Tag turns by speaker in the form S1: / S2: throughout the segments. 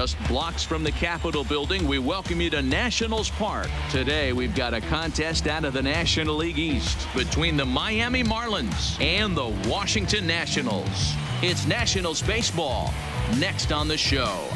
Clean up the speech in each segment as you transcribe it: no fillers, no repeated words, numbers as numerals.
S1: Just blocks from the Capitol building, we welcome you to Nationals Park. Today, we've got a contest out of the National League East between the Miami Marlins and the Washington Nationals. It's Nationals baseball next on the show.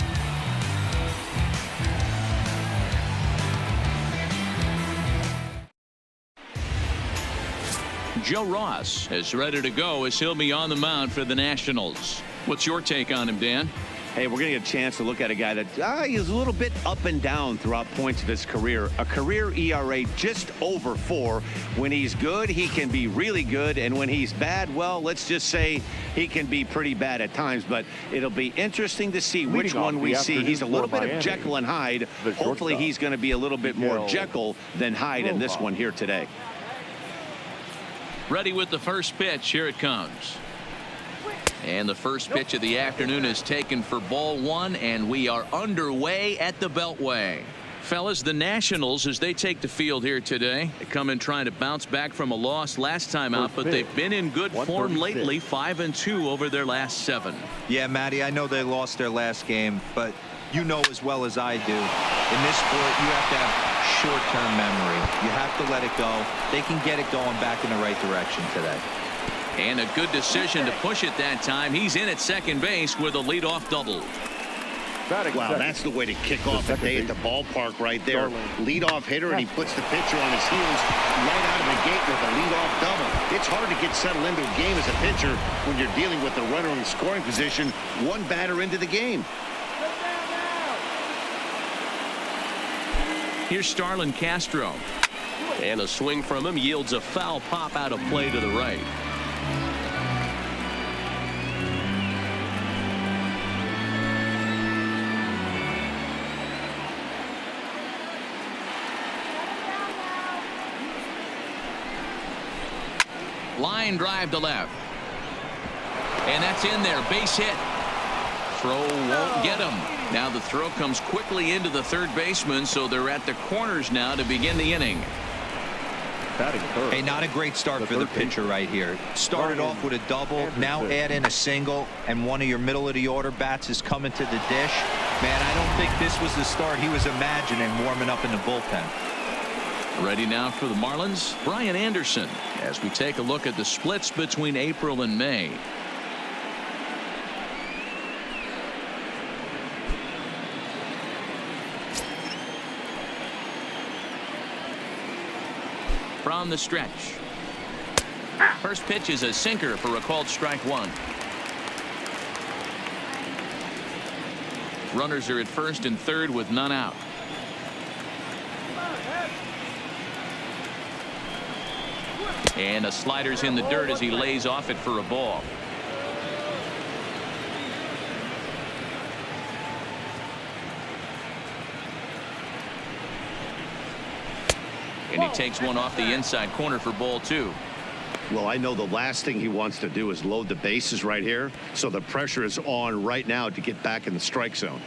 S1: Joe Ross is ready to go as he'll be on the mound for the Nationals. What's your take on him, Dan?
S2: Hey, we're going to get a chance to look at a guy that he's a little bit up and down throughout points of his career. A career ERA just over 4. When he's good, he can be really good. And when he's bad, well, let's just say he can be pretty bad at times. But it'll be interesting to see which one we see. He's a little bit of Jekyll and Hyde. Hopefully he's going to be a little bit more Jekyll than Hyde in this one here today.
S1: Ready with the first pitch. Here it comes. And the first pitch of the afternoon is taken for ball 1, and we are underway at the Beltway. Fellas, the Nationals, as they take the field here today, they come in trying to bounce back from a loss last time out, but they've been in good form lately, 5-2 over their last 7.
S3: Yeah, Matty, I know they lost their last game, but you know as well as I do, in this sport, you have to have short-term memory. You have to let it go. They can get it going back in the right direction today.
S1: And a good decision to push it that time. He's in at second base with a leadoff double.
S2: Wow, that's the way to kick off a day at the ballpark right there. Leadoff hitter, and he puts the pitcher on his heels right out of the gate with a leadoff double. It's hard to get settled into a game as a pitcher when you're dealing with a runner in scoring position, one batter into the game.
S1: Here's Starlin Castro. And a swing from him yields a foul pop out of play to the right. Line drive to left. And that's in there. Base hit. Throw won't get him. Now the throw comes quickly into the third baseman, so they're at the corners now to begin the inning.
S3: Hey, not a great start for the pitcher right here. Started off with a double, now add in a single, and one of your middle of the order bats is coming to the dish. Man, I don't think this was the start he was imagining warming up in the bullpen.
S1: Ready now for the Marlins, Brian Anderson, as we take a look at the splits between April and May. From the stretch. First pitch is a sinker for a called strike 1. Runners are at first and third with none out. And a slider's in the dirt as he lays off it for a ball. And he takes one off the inside corner for ball 2.
S2: Well, I know the last thing he wants to do is load the bases right here, so the pressure is on right now to get back in the strike zone.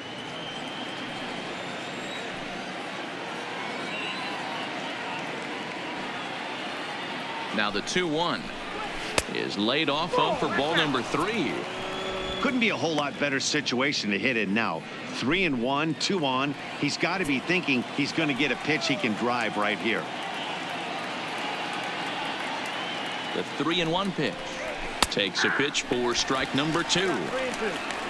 S1: Now the 2-1 is laid off of for ball number 3.
S2: Couldn't be a whole lot better situation to hit in now. 3-1, 2 on. He's got to be thinking he's going to get a pitch he can drive right here.
S1: The 3-1 pitch takes a pitch for strike number 2.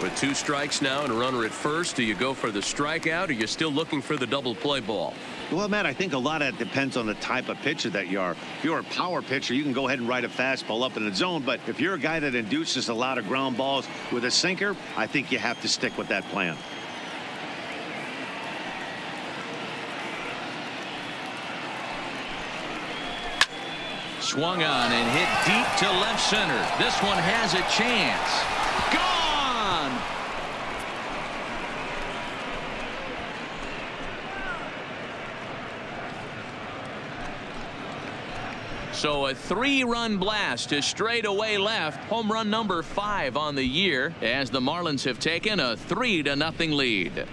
S4: With 2 strikes now and a runner at first, do you go for the strikeout, or are you still looking for the double play ball?
S2: Well, Matt, I think a lot of that depends on the type of pitcher that you are. If you're a power pitcher, you can go ahead and ride a fastball up in the zone. But if you're a guy that induces a lot of ground balls with a sinker, I think you have to stick with that plan.
S1: Swung on and hit deep to left center. This one has a chance. Gone! So a 3-run blast to straightaway left. Home run number 5 on the year as the Marlins have taken a 3-0 lead.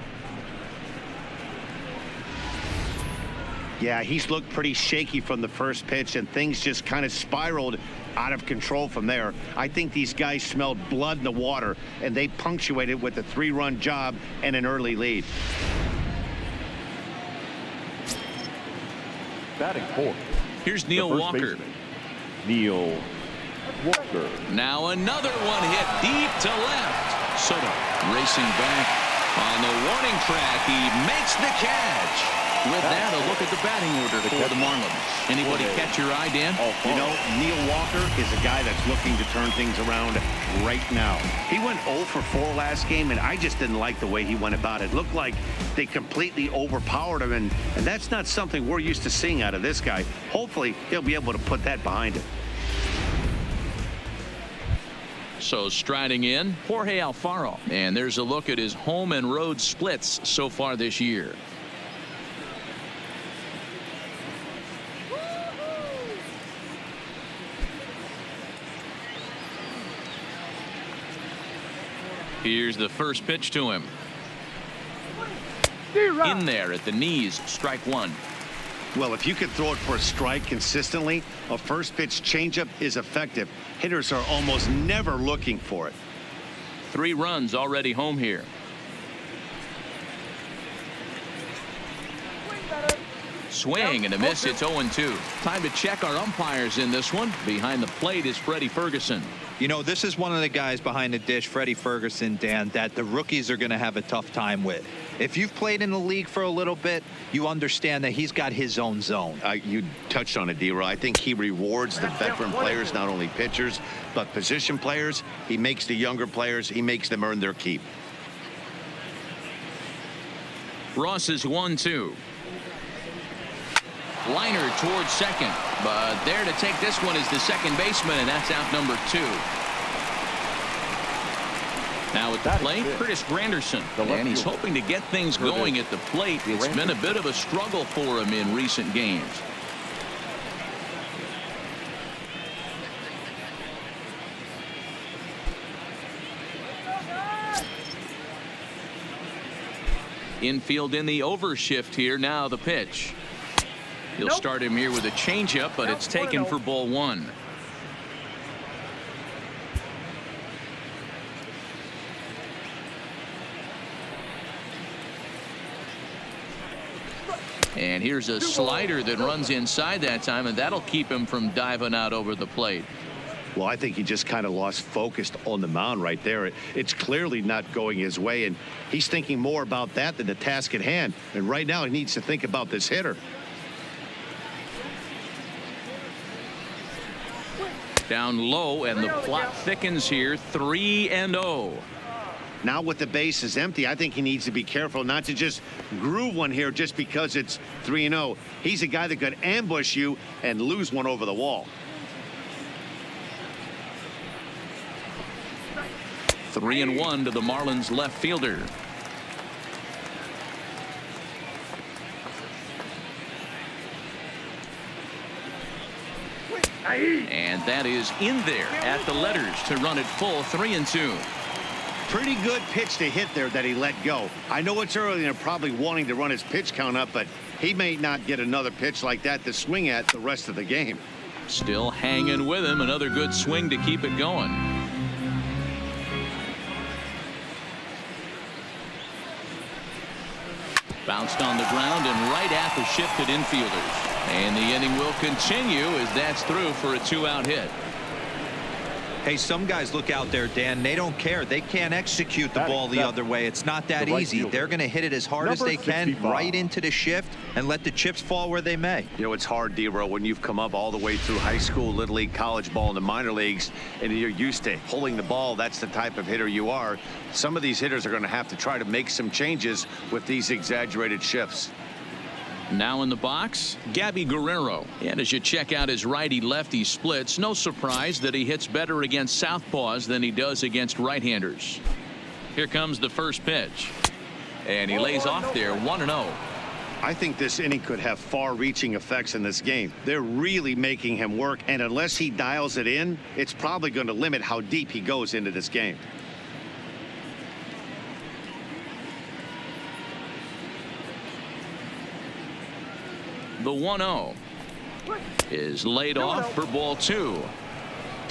S2: Yeah, he's looked pretty shaky from the first pitch, and things just kind of spiraled out of control from there. I think these guys smelled blood in the water, and they punctuated with a 3-run job and an early lead.
S5: Batting fourth.
S1: Here's Neil Walker.
S5: Neil Walker.
S1: Now another one hit deep to left. Soto racing back on the warning track. He makes the catch. With that, a look at the batting order for the Marlins. Anybody catch your eye, Dan?
S2: You know, Neil Walker is a guy that's looking to turn things around right now. He went 0 for 4 last game, and I just didn't like the way he went about it. Looked like they completely overpowered him, and that's not something we're used to seeing out of this guy. Hopefully, he'll be able to put that behind him.
S1: So striding in, Jorge Alfaro. And there's a look at his home and road splits so far this year. Here's the first pitch to him. In there at the knees, strike one.
S2: Well, if you can throw it for a strike consistently, a first pitch changeup is effective. Hitters are almost never looking for it.
S1: 3 runs already home here. Swing and a miss. It's 0-2. Time to check our umpires in this one. Behind the plate is Freddie Ferguson.
S3: You know, this is one of the guys behind the dish, Freddie Ferguson, Dan, that the rookies are going to have a tough time with. If you've played in the league for a little bit, you understand that he's got his own zone.
S2: You touched on it, D-Roy. I think he rewards the veteran players, not only pitchers, but position players. He makes the younger players, he makes them earn their keep.
S1: Ross is 1-2. Liner towards second, but there to take this one is the second baseman, and that's out number 2. Now at the plate, Curtis Granderson, and he's hoping to get things going at the plate. It's been a bit of a struggle for him in recent games. Infield in the overshift here. Now the pitch. He'll start him here with a changeup, but it's taken for ball 1. And here's a slider that runs inside that time, and that'll keep him from diving out over the plate.
S2: Well, I think he just kind of lost focus on the mound right there. It's clearly not going his way, and he's thinking more about that than the task at hand. And right now he needs to think about this hitter.
S1: Down low, and the plot thickens here. 3-0.
S2: Now with the bases empty, I think he needs to be careful not to just groove one here just because it's 3-0. He's a guy that could ambush you and lose one over the wall.
S1: 3-1 to the Marlins left fielder. And that is in there at the letters to run it full. 3-2.
S2: Pretty good pitch to hit there that he let go. I know it's early and they're probably wanting to run his pitch count up, but he may not get another pitch like that to swing at the rest of the game.
S1: Still hanging with him. Another good swing to keep it going. Bounced on the ground and right at the shifted infielders. And the inning will continue as that's through for a 2-out hit.
S3: Hey, some guys look out there, Dan. They don't care. They can't execute the ball the other way. It's not that easy. They're going to hit it as hard as they can right into the shift and let the chips fall where they may.
S2: You know, it's hard, D-Row, when you've come up all the way through high school, little league, college ball, in the minor leagues, and you're used to pulling the ball. That's the type of hitter you are. Some of these hitters are going to have to try to make some changes with these exaggerated shifts.
S1: Now in the box, Gabby Guerrero. And as you check out his righty-lefty splits, no surprise that he hits better against southpaws than he does against right-handers. Here comes the first pitch. And he lays off there, 1-0.
S2: I think this inning could have far-reaching effects in this game. They're really making him work, and unless he dials it in, it's probably going to limit how deep he goes into this game. The 1-0 is laid off for ball 2.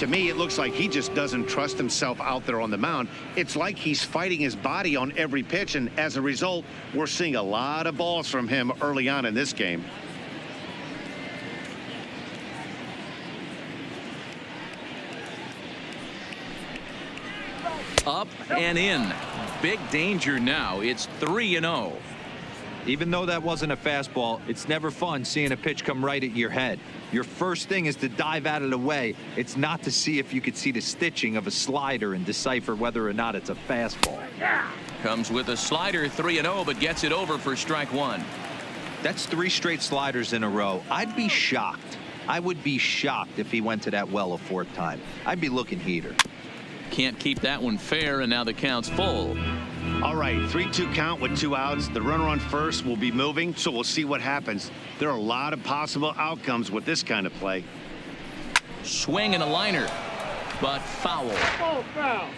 S2: To me, it looks like he just doesn't trust himself out there on the mound. It's like he's fighting his body on every pitch, and as a result, we're seeing a lot of balls from him early on in this game.
S1: Up and in. Big danger now. It's 3-0.
S3: Even though that wasn't a fastball, it's never fun seeing a pitch come right at your head. Your first thing is to dive out of the way. It's not to see if you could see the stitching of a slider and decipher whether or not it's a fastball.
S1: Comes with a slider, 3-0, but gets it over for strike one.
S3: That's 3 straight sliders in a row. I'd be shocked. I would be shocked if he went to that well a 4th time. I'd be looking heater.
S1: Can't keep that one fair, and now the count's full.
S2: All right, 3-2 count with 2 outs. The runner on first will be moving, so we'll see what happens. There are a lot of possible outcomes with this kind of play.
S1: Swing and a liner, but foul.
S5: Oh, foul.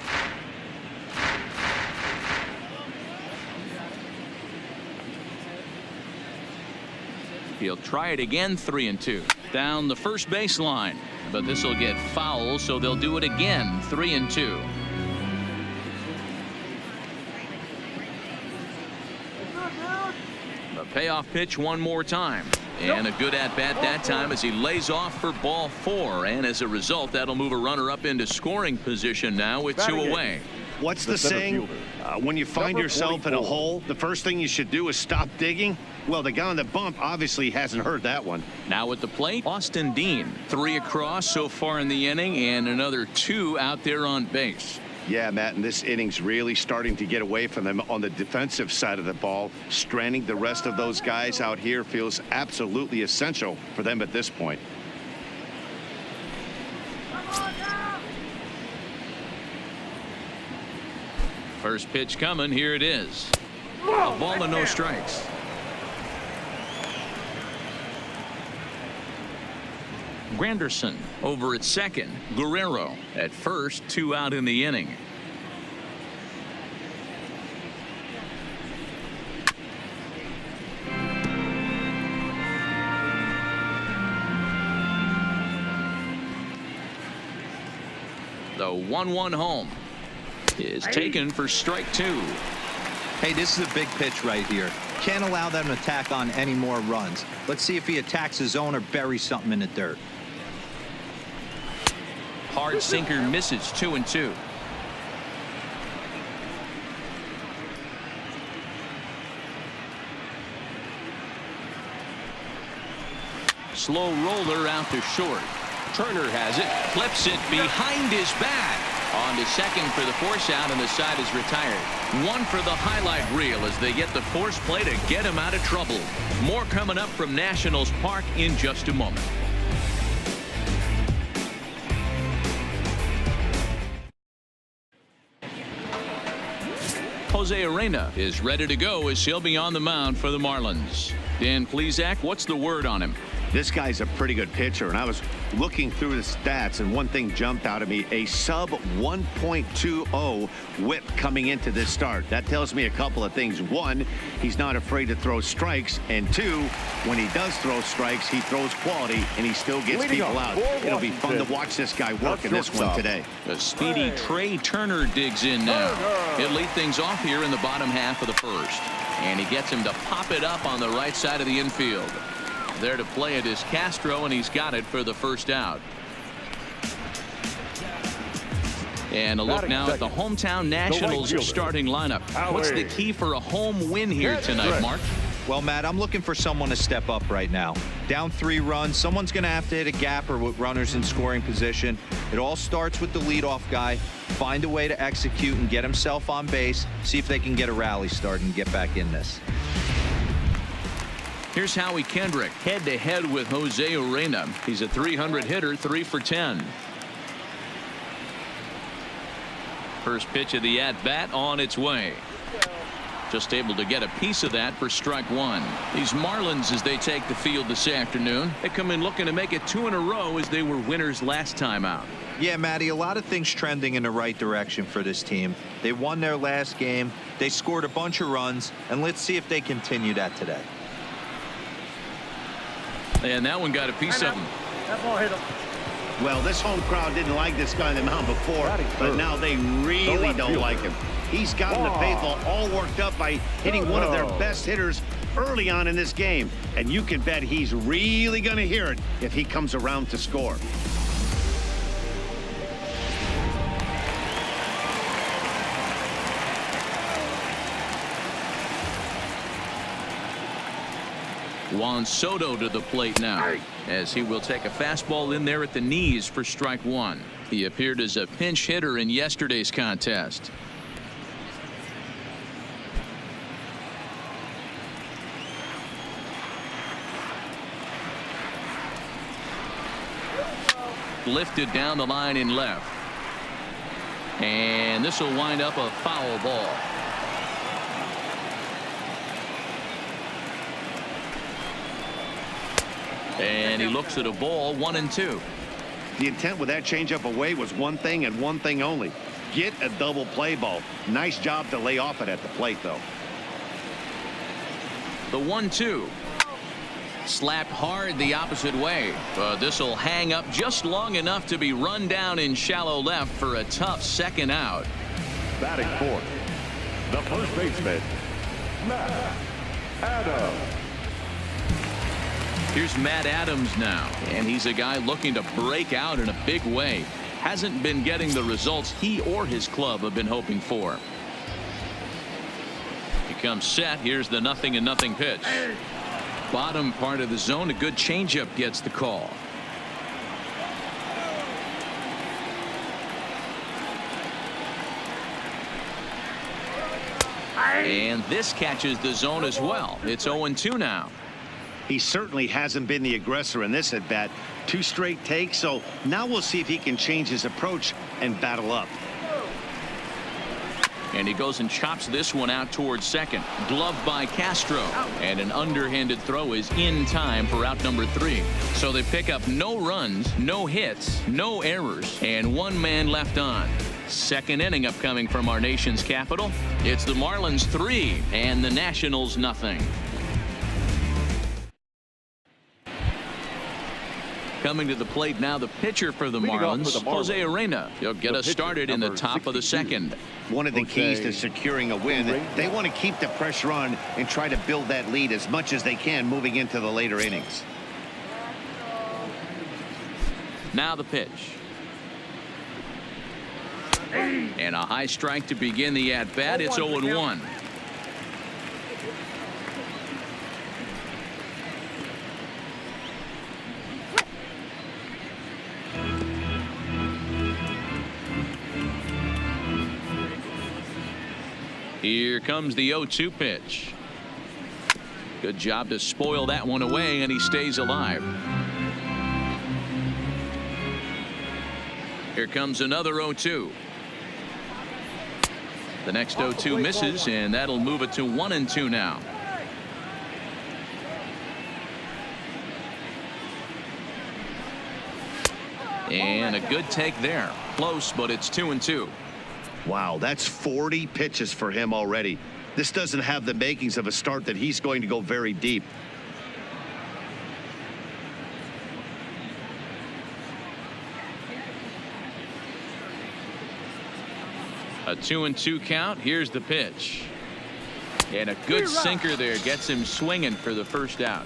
S1: He'll try it again, 3-2. Down the first baseline, but this will get foul, so they'll do it again, 3-2. The payoff pitch one more time, and a good at bat that time as he lays off for ball 4, and as a result, that'll move a runner up into scoring position now with 2 away.
S2: What's the saying? When you find yourself in a hole, the first thing you should do is stop digging. Well, the guy on the bump obviously hasn't heard that one.
S1: Now at the plate, Austin Dean. 3 across so far in the inning, and another 2 out there on base.
S2: Yeah, Matt, and this inning's really starting to get away from them on the defensive side of the ball. Stranding the rest of those guys out here feels absolutely essential for them at this point.
S1: First pitch coming. Here it is. A ball and no strikes. Granderson over at second. Guerrero at first. 2 out in the inning. The 1-1 home is taken for strike 2.
S3: Hey, this is a big pitch right here. Can't allow them to tack on any more runs. Let's see if he attacks his zone or buries something in the dirt.
S1: Hard sinker misses, 2-2. Slow roller out to short. Turner has it, flips it behind his back. On to second for the force out, and the side is retired. 1 for the highlight reel as they get the force play to get him out of trouble. More coming up from Nationals Park in just a moment. Jose Arena is ready to go as he'll be on the mound for the Marlins. Dan Plesac, what's the word on him?
S2: This guy's a pretty good pitcher, and I was looking through the stats, and one thing jumped out at me: a sub 1.20 whip coming into this start. That tells me a couple of things. 1, he's not afraid to throw strikes, and 2, when he does throw strikes, he throws quality and he still gets people out. It'll be fun to watch this guy work in this one today.
S1: The speedy Trey Turner digs in now. He'll lead things off here in the bottom half of the first, and he gets him to pop it up on the right side of the infield. There to play it is Castro, and he's got it for the first out. And a look now at the hometown Nationals starting lineup. What's the key for a home win here tonight, Mark?
S3: Well, Matt, I'm looking for someone to step up right now. Down 3 runs, someone's going to have to hit a gapper with runners in scoring position. It all starts with the leadoff guy. Find a way to execute and get himself on base. See if they can get a rally started and get back in this.
S1: Here's Howie Kendrick head-to-head with Jose Urena. He's a 300 hitter, 3 for 10. First pitch of the at-bat on its way. Just able to get a piece of that for strike 1. These Marlins, as they take the field this afternoon, they come in looking to make it 2 in a row as they were winners last time out.
S3: Yeah, Matty, a lot of things trending in the right direction for this team. They won their last game. They scored a bunch of runs, and let's see if they continue that today.
S1: And that one got a piece of him.
S5: That ball hit him.
S2: Well, this home crowd didn't like this guy on the mound before, but now they really don't like him. He's gotten the faithful all worked up by hitting one of their best hitters early on in this game, and you can bet he's really going to hear it if he comes around to score.
S1: Juan Soto to the plate now, as he will take a fastball in there at the knees for strike one. He appeared as a pinch hitter in yesterday's contest. Lifted down the line in left, and this will wind up a foul ball. And he looks at a ball, 1-2.
S2: The intent with that changeup away was one thing and one thing only: get a double play ball. Nice job to lay off it at the plate, though.
S1: The 1-2. Slapped hard the opposite way. This will hang up just long enough to be run down in shallow left for a tough second out.
S5: Batting fourth, the first baseman, Matt Adams.
S1: Here's Matt Adams now, and he's a guy looking to break out in a big way. Hasn't been getting the results he or his club have been hoping for. He comes set. Here's the 0-0 pitch. Bottom part of the zone. A good changeup gets the call. And this catches the zone as well. It's 0-2 now.
S2: He certainly hasn't been the aggressor in this at bat. 2 straight takes, so now we'll see if he can change his approach and battle up.
S1: And he goes and chops this one out towards second. Gloved by Castro, and an underhanded throw is in time for out number 3. So they pick up no runs, no hits, no errors, and 1 man left on. Second inning upcoming from our nation's capital. It's the Marlins 3 and the Nationals 0. Coming to the plate now, the pitcher for the Marlins, Jose Arena. He'll get us started in the top of the second.
S2: One of the keys to securing a win, they want to keep the pressure on and try to build that lead as much as they can moving into the later innings.
S1: Now the pitch. And a high strike to begin the at-bat. It's 0-1. Here comes the 0-2 pitch. Good job to spoil that one away, and he stays alive. Here comes another 0-2. The next 0-2 misses, and that'll move it to 1-2 now. And a good take there. Close, but it's 2-2.
S2: Wow, that's 40 pitches for him already. This doesn't have the makings of a start that he's going to go very deep.
S1: A 2-2 count. Here's the pitch. And a good sinker there gets him swinging for the first out.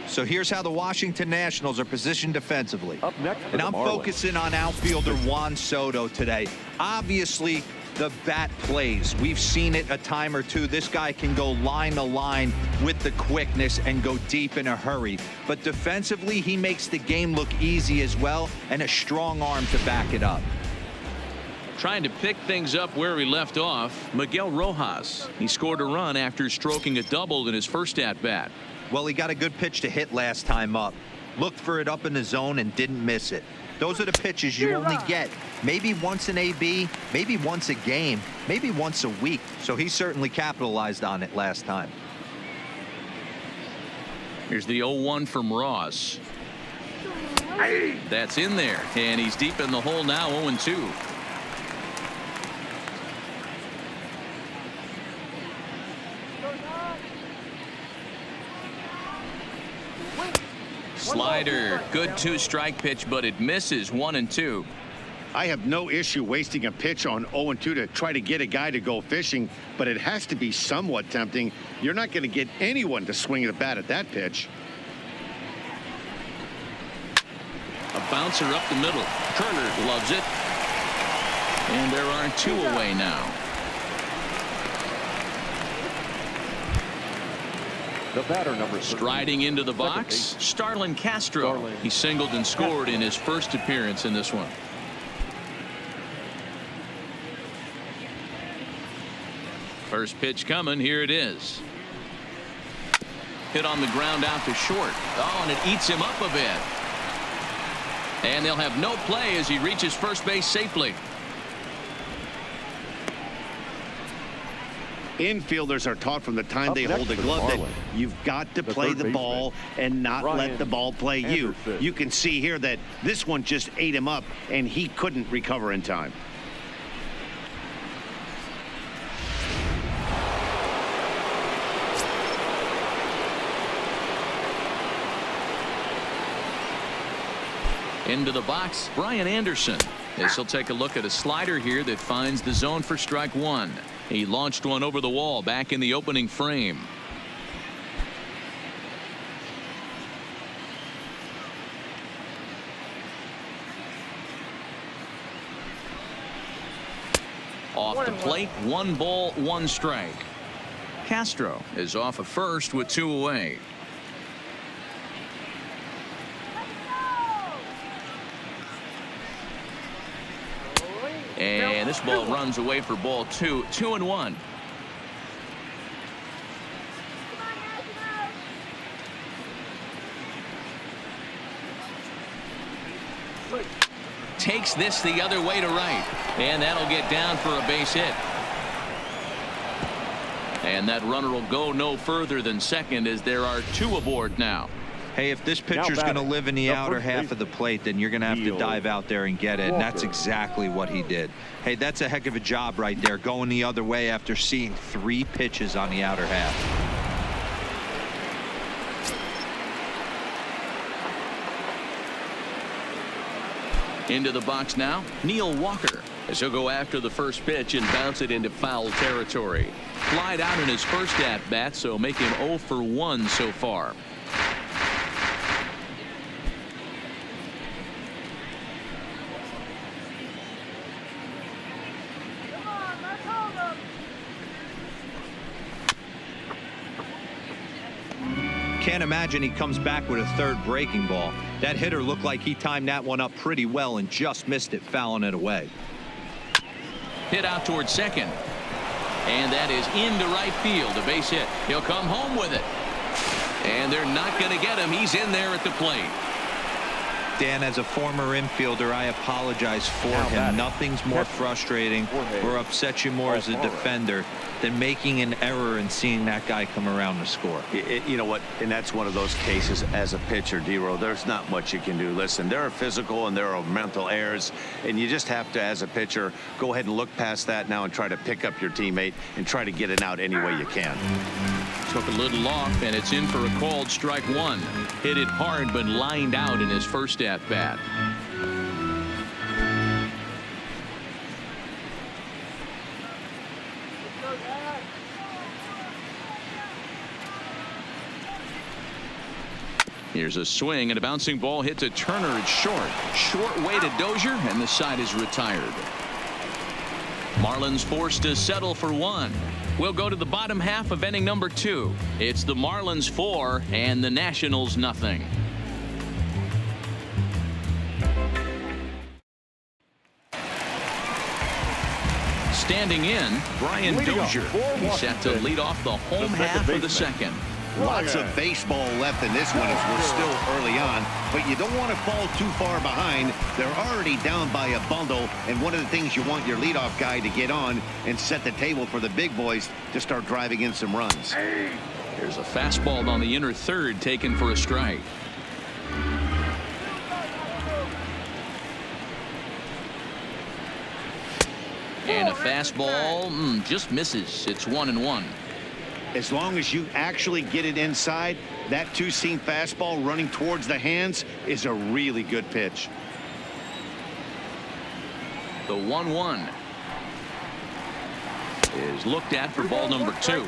S3: So here's how the Washington Nationals are positioned defensively.
S5: Up next,
S3: and I'm focusing on outfielder Juan Soto today. Obviously, the bat plays. We've seen it a time or two. This guy can go line to line with the quickness and go deep in a hurry. But defensively, he makes the game look easy as well, and a strong arm to back it up.
S1: Trying to pick things up where he left off, Miguel Rojas. He scored a run after stroking a double in his first at-bat.
S3: Well, he got a good pitch to hit last time up. Looked for it up in the zone and didn't miss it. Those are the pitches you only get maybe once an AB, maybe once a game, maybe once a week. So he certainly capitalized on it last time.
S1: Here's the 0-1 from Ross. That's in there, and he's deep in the hole now. 0-2. slider. Good two-strike pitch, but it misses. 1-2.
S2: I have no issue wasting a pitch on 0-2 to try to get a guy to go fishing, but it has to be somewhat tempting. You're not going to get anyone to swing the bat at that pitch.
S1: A bouncer up the middle. Turner loves it. And there are 2 away now.
S5: The batter, number 3.
S1: Striding into the box, Starlin Castro. He singled and scored in his first appearance in this one. First pitch coming. Here it is. Hit on the ground out to short. Oh, and it eats him up a bit. And they'll have no play as he reaches first base safely.
S2: Infielders are taught from the time they hold a glove that you've got to play the ball and not let the ball play you. You can see here that this one just ate him up, and he couldn't recover in time.
S1: Into the box, Brian Anderson. As he'll take a look at a slider here that finds the zone for strike 1. He launched one over the wall back in the opening frame. Off the plate, 1 ball, 1 strike. Castro is off of first with 2 away. And this ball runs away for ball 2. 2-1. Takes this the other way to right. And that'll get down for a base hit. And that runner will go no further than second as there are 2 aboard now.
S3: Hey, if this pitcher's going to live in the outer half of the plate, then you're going to have to dive out there and get it. And that's exactly what he did. Hey, that's a heck of a job right there, going the other way after seeing 3 pitches on the outer half.
S1: Into the box now, Neil Walker, as he'll go after the first pitch and bounce it into foul territory. Flied out in his first at-bat, so make him 0 for 1 so far.
S3: Can't imagine he comes back with a 3rd breaking ball. That hitter looked like he timed that one up pretty well and just missed it, fouling it away.
S1: Hit out towards second. And that is into right field. A base hit. He'll come home with it. And they're not going to get him. He's in there at the plate.
S3: Dan, as a former infielder, I apologize for him. Nothing's more frustrating or upsets you more as a defender than making an error and seeing that guy come around to score.
S2: You know what? And that's one of those cases as a pitcher, D-Row. There's not much you can do. Listen, there are physical and there are mental errors, and you just have to, as a pitcher, go ahead and look past that now and try to pick up your teammate and try to get it out any way you can.
S1: Took a little off, and it's in for a called strike 1. Hit it hard, but lined out in his first at-bat. Here's a swing, and a bouncing ball hits a Turner. It's short. Short way to Dozier, and the side is retired. Marlins forced to settle for 1. We'll go to the bottom half of inning number 2. It's the Marlins 4 and the Nationals nothing. Standing in, Brian Dozier. He's set to lead off the home half of the second.
S2: Lots of baseball left in this one as we're still early on, but you don't want to fall too far behind. They're already down by a bundle, and one of the things you want your leadoff guy to get on and set the table for the big boys to start driving in some runs.
S1: Here's a fastball on the inner third taken for a strike. And a fastball just misses. It's 1-1.
S2: As long as you actually get it inside, That two-seam fastball running towards the hands is a really good pitch.
S1: The 1-1 is looked at for ball number 2.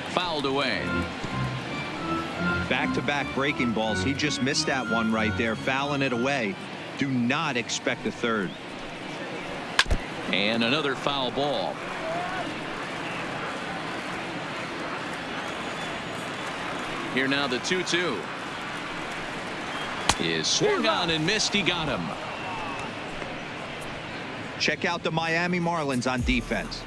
S1: Fouled away.
S3: Back-to-back breaking balls. He just missed that one right there, fouling it away. Do not expect a third.
S1: And another foul ball. Here now the 2-2 is swung on and missed. He got him.
S3: Check out the Miami Marlins on defense.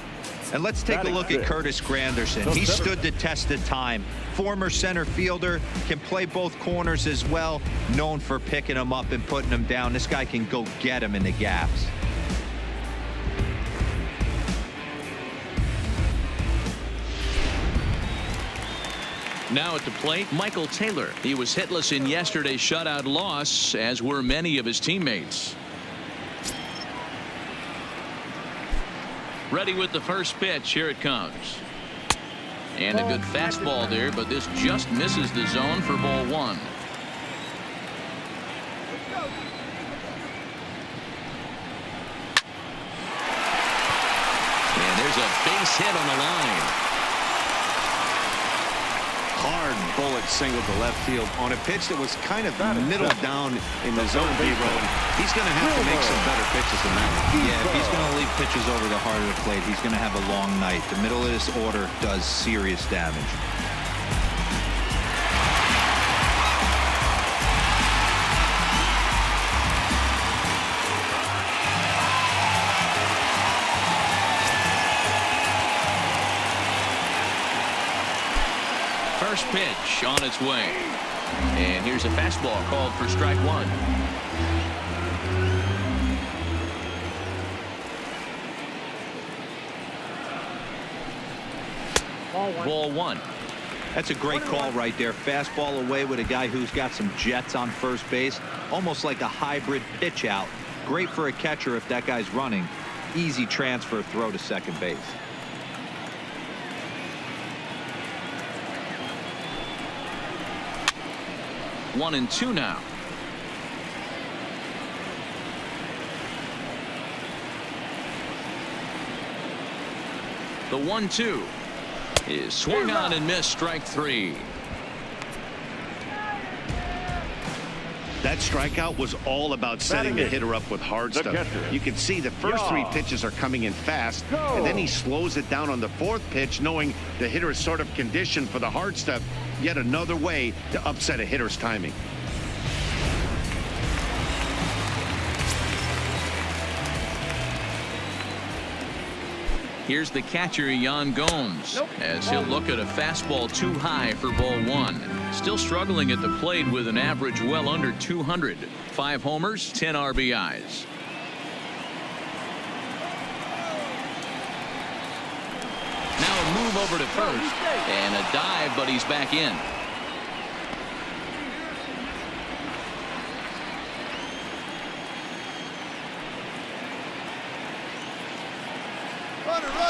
S3: And let's take a look at Curtis Granderson. He stood the test of time. Former center fielder, can play both corners as well. Known for picking him up and putting him down. This guy can go get him in the gaps.
S1: Now at the plate, Michael Taylor. He was hitless in yesterday's shutout loss, as were many of his teammates. Ready with the first pitch. Here it comes. And a good fastball there, but this just misses the zone for ball 1. And there's a base hit on the line.
S2: Hard bullet single to left field on a pitch that was kind of middle down in the zone, B-Row. He's going to have to make some better pitches than that.
S3: Yeah, if he's going to leave pitches over the heart of the plate, he's going to have a long night. The middle of this order does serious damage.
S1: First pitch on its way. And here's a fastball called for strike 1. Ball 1.
S3: That's a great call right there. Fastball away with a guy who's got some jets on first base. Almost like a hybrid pitch out. Great for a catcher if that guy's running. Easy transfer throw to second base.
S1: One and 2 now. The 1-2 is swung on and missed. Strike 3.
S2: That strikeout was all about setting the hitter up with hard stuff. You can see the first 3 pitches are coming in fast, and then he slows it down on the 4th pitch, knowing the hitter is sort of conditioned for the hard stuff. Yet another way to upset a hitter's timing.
S1: Here's the catcher, Yan Gomes, as he'll look at a fastball too high for ball 1. Still struggling at the plate with an average well under 200. 5 homers, 10 RBIs. Now a move over to first, and a dive, but he's back in.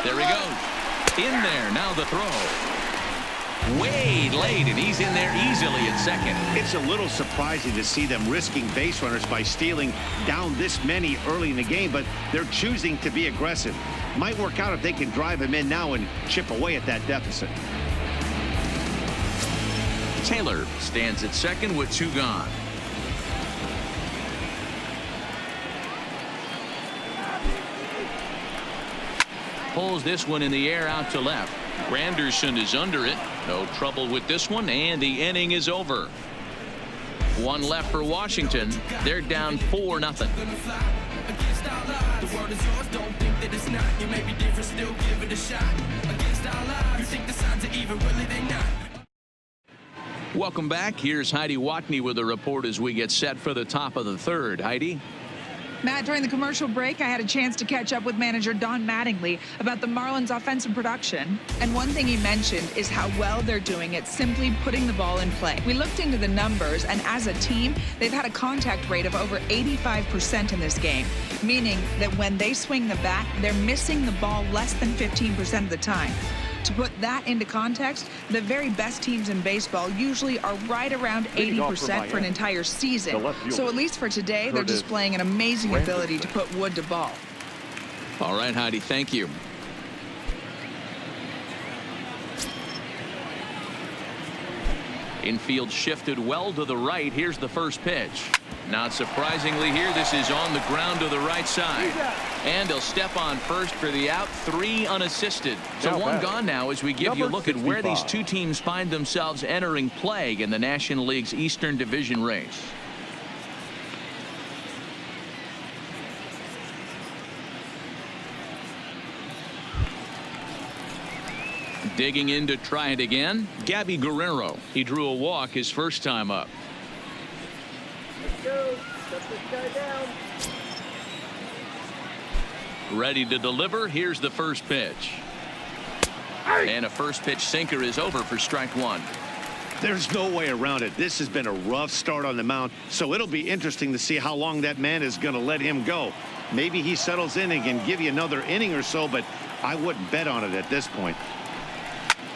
S1: There he goes. In there. Now the throw. Way late, and he's in there easily at second.
S2: It's a little surprising to see them risking base runners by stealing down this many early in the game, but they're choosing to be aggressive. Might work out if they can drive him in now and chip away at that deficit.
S1: Taylor stands at second with 2 gone. Pulls this one in the air out to left. Granderson is under it. No trouble with this one, and the inning is over. 1 left for Washington. They're down 4-0. Welcome back. Here's Heidi Watney with a report as we get set for the top of the 3rd. Heidi.
S6: Matt, during the commercial break, I had a chance to catch up with manager Don Mattingly about the Marlins' offensive production. And one thing he mentioned is how well they're doing at simply putting the ball in play. We looked into the numbers, and as a team, they've had a contact rate of over 85% in this game, meaning that when they swing the bat, they're missing the ball less than 15% of the time. To put that into context, the very best teams in baseball usually are right around 80% for an entire season. So at least for today, they're displaying an amazing ability to put wood to ball.
S1: All right, Heidi, thank you. Infield shifted well to the right. Here's the first pitch. Not surprisingly here, this is on the ground to the right side. And he'll step on first for the out, 3 unassisted. So one gone now as we give you a look at where these two teams find themselves entering play in the National League's Eastern Division race. Digging in to try it again, Gabby Guerrero. He drew a walk his first time up.
S7: Go. Shut this guy down.
S1: Ready to deliver. Here's the first pitch. And a first pitch sinker is over for strike 1.
S2: There's no way around it. This has been a rough start on the mound, so it'll be interesting to see how long that man is going to let him go. Maybe he settles in and can give you another inning or so, but I wouldn't bet on it at this point.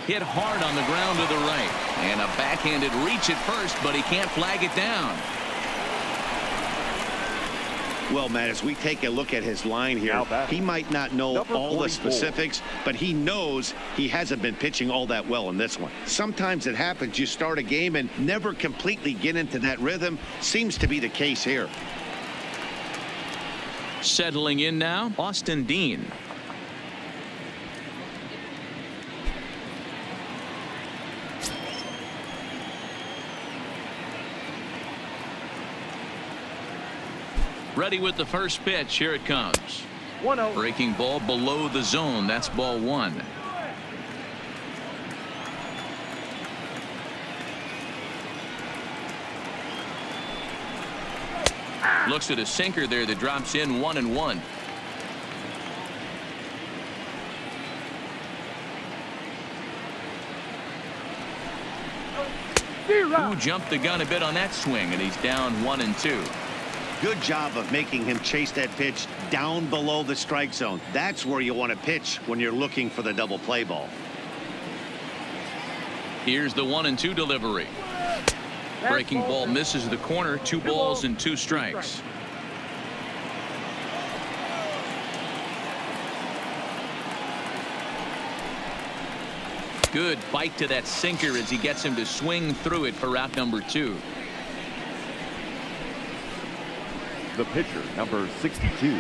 S1: Hit hard on the ground to the right. And a backhanded reach at first, but he can't flag it down.
S2: Well, Matt, as we take a look at his line here, he might not know all the specifics, but he knows he hasn't been pitching all that well in this one. Sometimes it happens. You start a game and never completely get into that rhythm. Seems to be the case here.
S1: Settling in now, Austin Dean. Ready with the first pitch. Here it comes.
S7: 1-0.
S1: Breaking ball below the zone. That's ball 1. Looks at a sinker there that drops in 1-1. Who jumped the gun a bit on that swing, and he's down 1-2.
S2: Good job of making him chase that pitch down below the strike zone. That's where you want to pitch when you're looking for the double play ball.
S1: Here's the 1-2 delivery. Breaking ball misses the corner. 2 balls and 2 strikes. Good bite to that sinker as he gets him to swing through it for out number 2.
S5: The pitcher, number 62,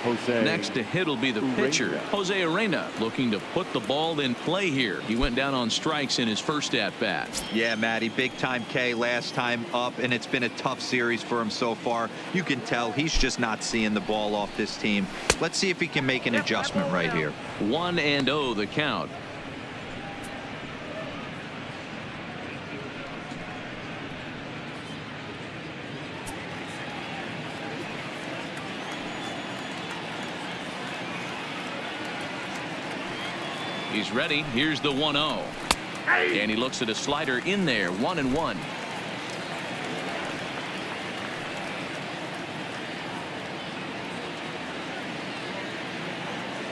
S5: Jose.
S1: Next to hit will be the pitcher, Jose Arena, looking to put the ball in play here. He went down on strikes in his first at-bat.
S3: Yeah, Matty, big-time K last time up, and it's been a tough series for him so far. You can tell he's just not seeing the ball off this team. Let's see if he can make an adjustment right here.
S1: 1-0 the count. He's ready. Here's the 1-0. And he looks at a slider in there. 1-1.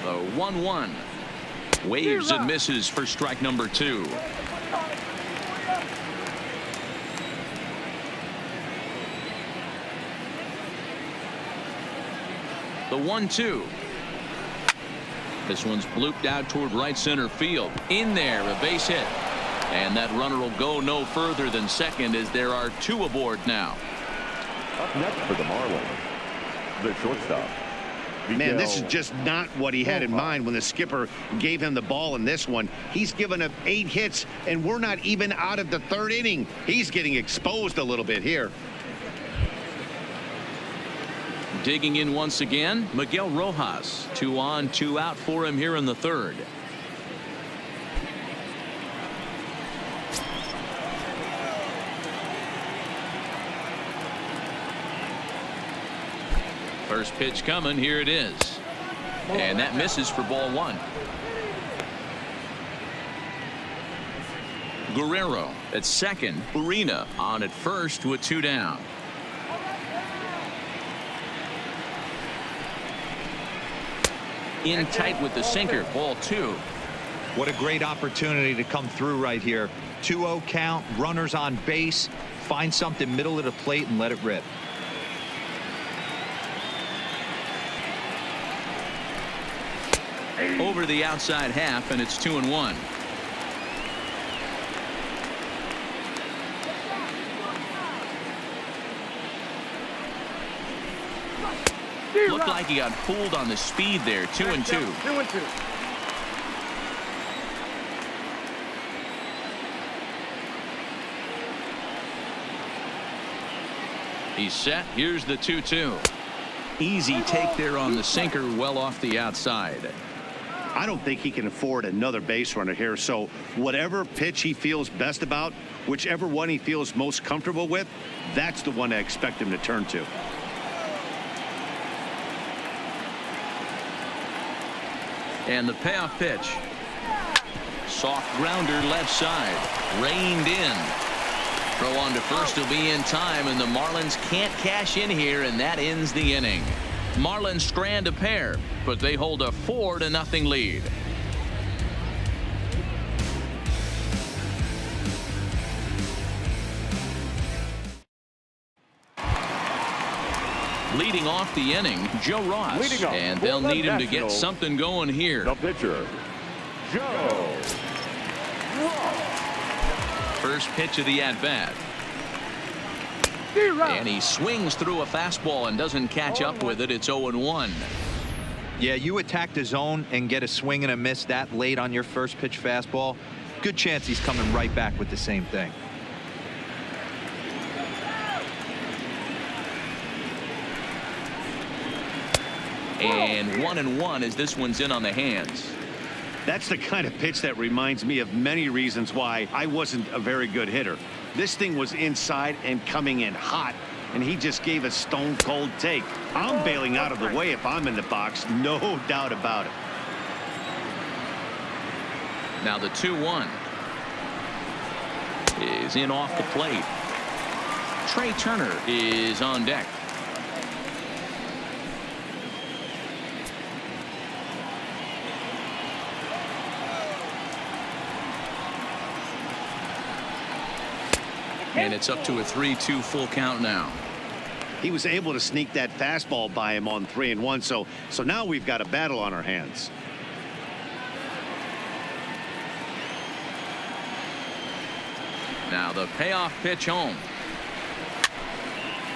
S1: The 1-1. Waves and misses for strike number 2. The 1-2. This one's blooped out toward right center field. In there, a base hit. And that runner will go no further than second as there are 2 aboard now.
S5: Up next for the Marlins, the shortstop.
S2: Man, this is just not what he had in mind when the skipper gave him the ball in this one. He's given up 8 hits, and we're not even out of the 3rd inning. He's getting exposed a little bit here.
S1: Digging in once again, Miguel Rojas. 2 on, 2 out for him here in the 3rd. First pitch coming. Here it is. And that misses for ball one. Guerrero at second. Urena on at first with 2 down. In tight with the sinker. Ball 2.
S3: What a great opportunity to come through right here. 2-0 count. Runners on base. Find something middle of the plate and let it rip.
S1: Over the outside half, and it's 2-1. Looked like he got fooled on the speed there. 2-2.
S7: 2-2.
S1: He's set. Here's the 2-2. Easy take there on the sinker, well off the outside.
S2: I don't think he can afford another base runner here, so whatever pitch he feels best about, whichever one he feels most comfortable with, that's the one I expect him to turn to.
S1: And the payoff pitch. Soft grounder left side. Reined in. Throw on to first will be in time, and the Marlins can't cash in here, and that ends the inning. Marlins strand a pair, but they hold a 4-0 lead. Leading off the inning, Joe Ross, and they'll need him to get something going here.
S5: The pitcher, Joe Ross.
S1: First pitch of the at-bat. And he swings through a fastball and doesn't catch up with it. It's 0-1.
S3: Yeah, you attack the zone and get a swing and a miss that late on your first pitch fastball. Good chance he's coming right back with the same thing.
S1: And 1-1 as this one's in on the hands.
S2: That's the kind of pitch that reminds me of many reasons why I wasn't a very good hitter. This thing was inside and coming in hot, and he just gave a stone cold take. I'm bailing out of the way if I'm in the box, no doubt about it.
S1: Now the 2-1 is in off the plate. Trey Turner is on deck. And it's up to a 3-2 full count now.
S2: He was able to sneak that fastball by him on 3-1, so now we've got a battle on our hands.
S1: Now the payoff pitch home.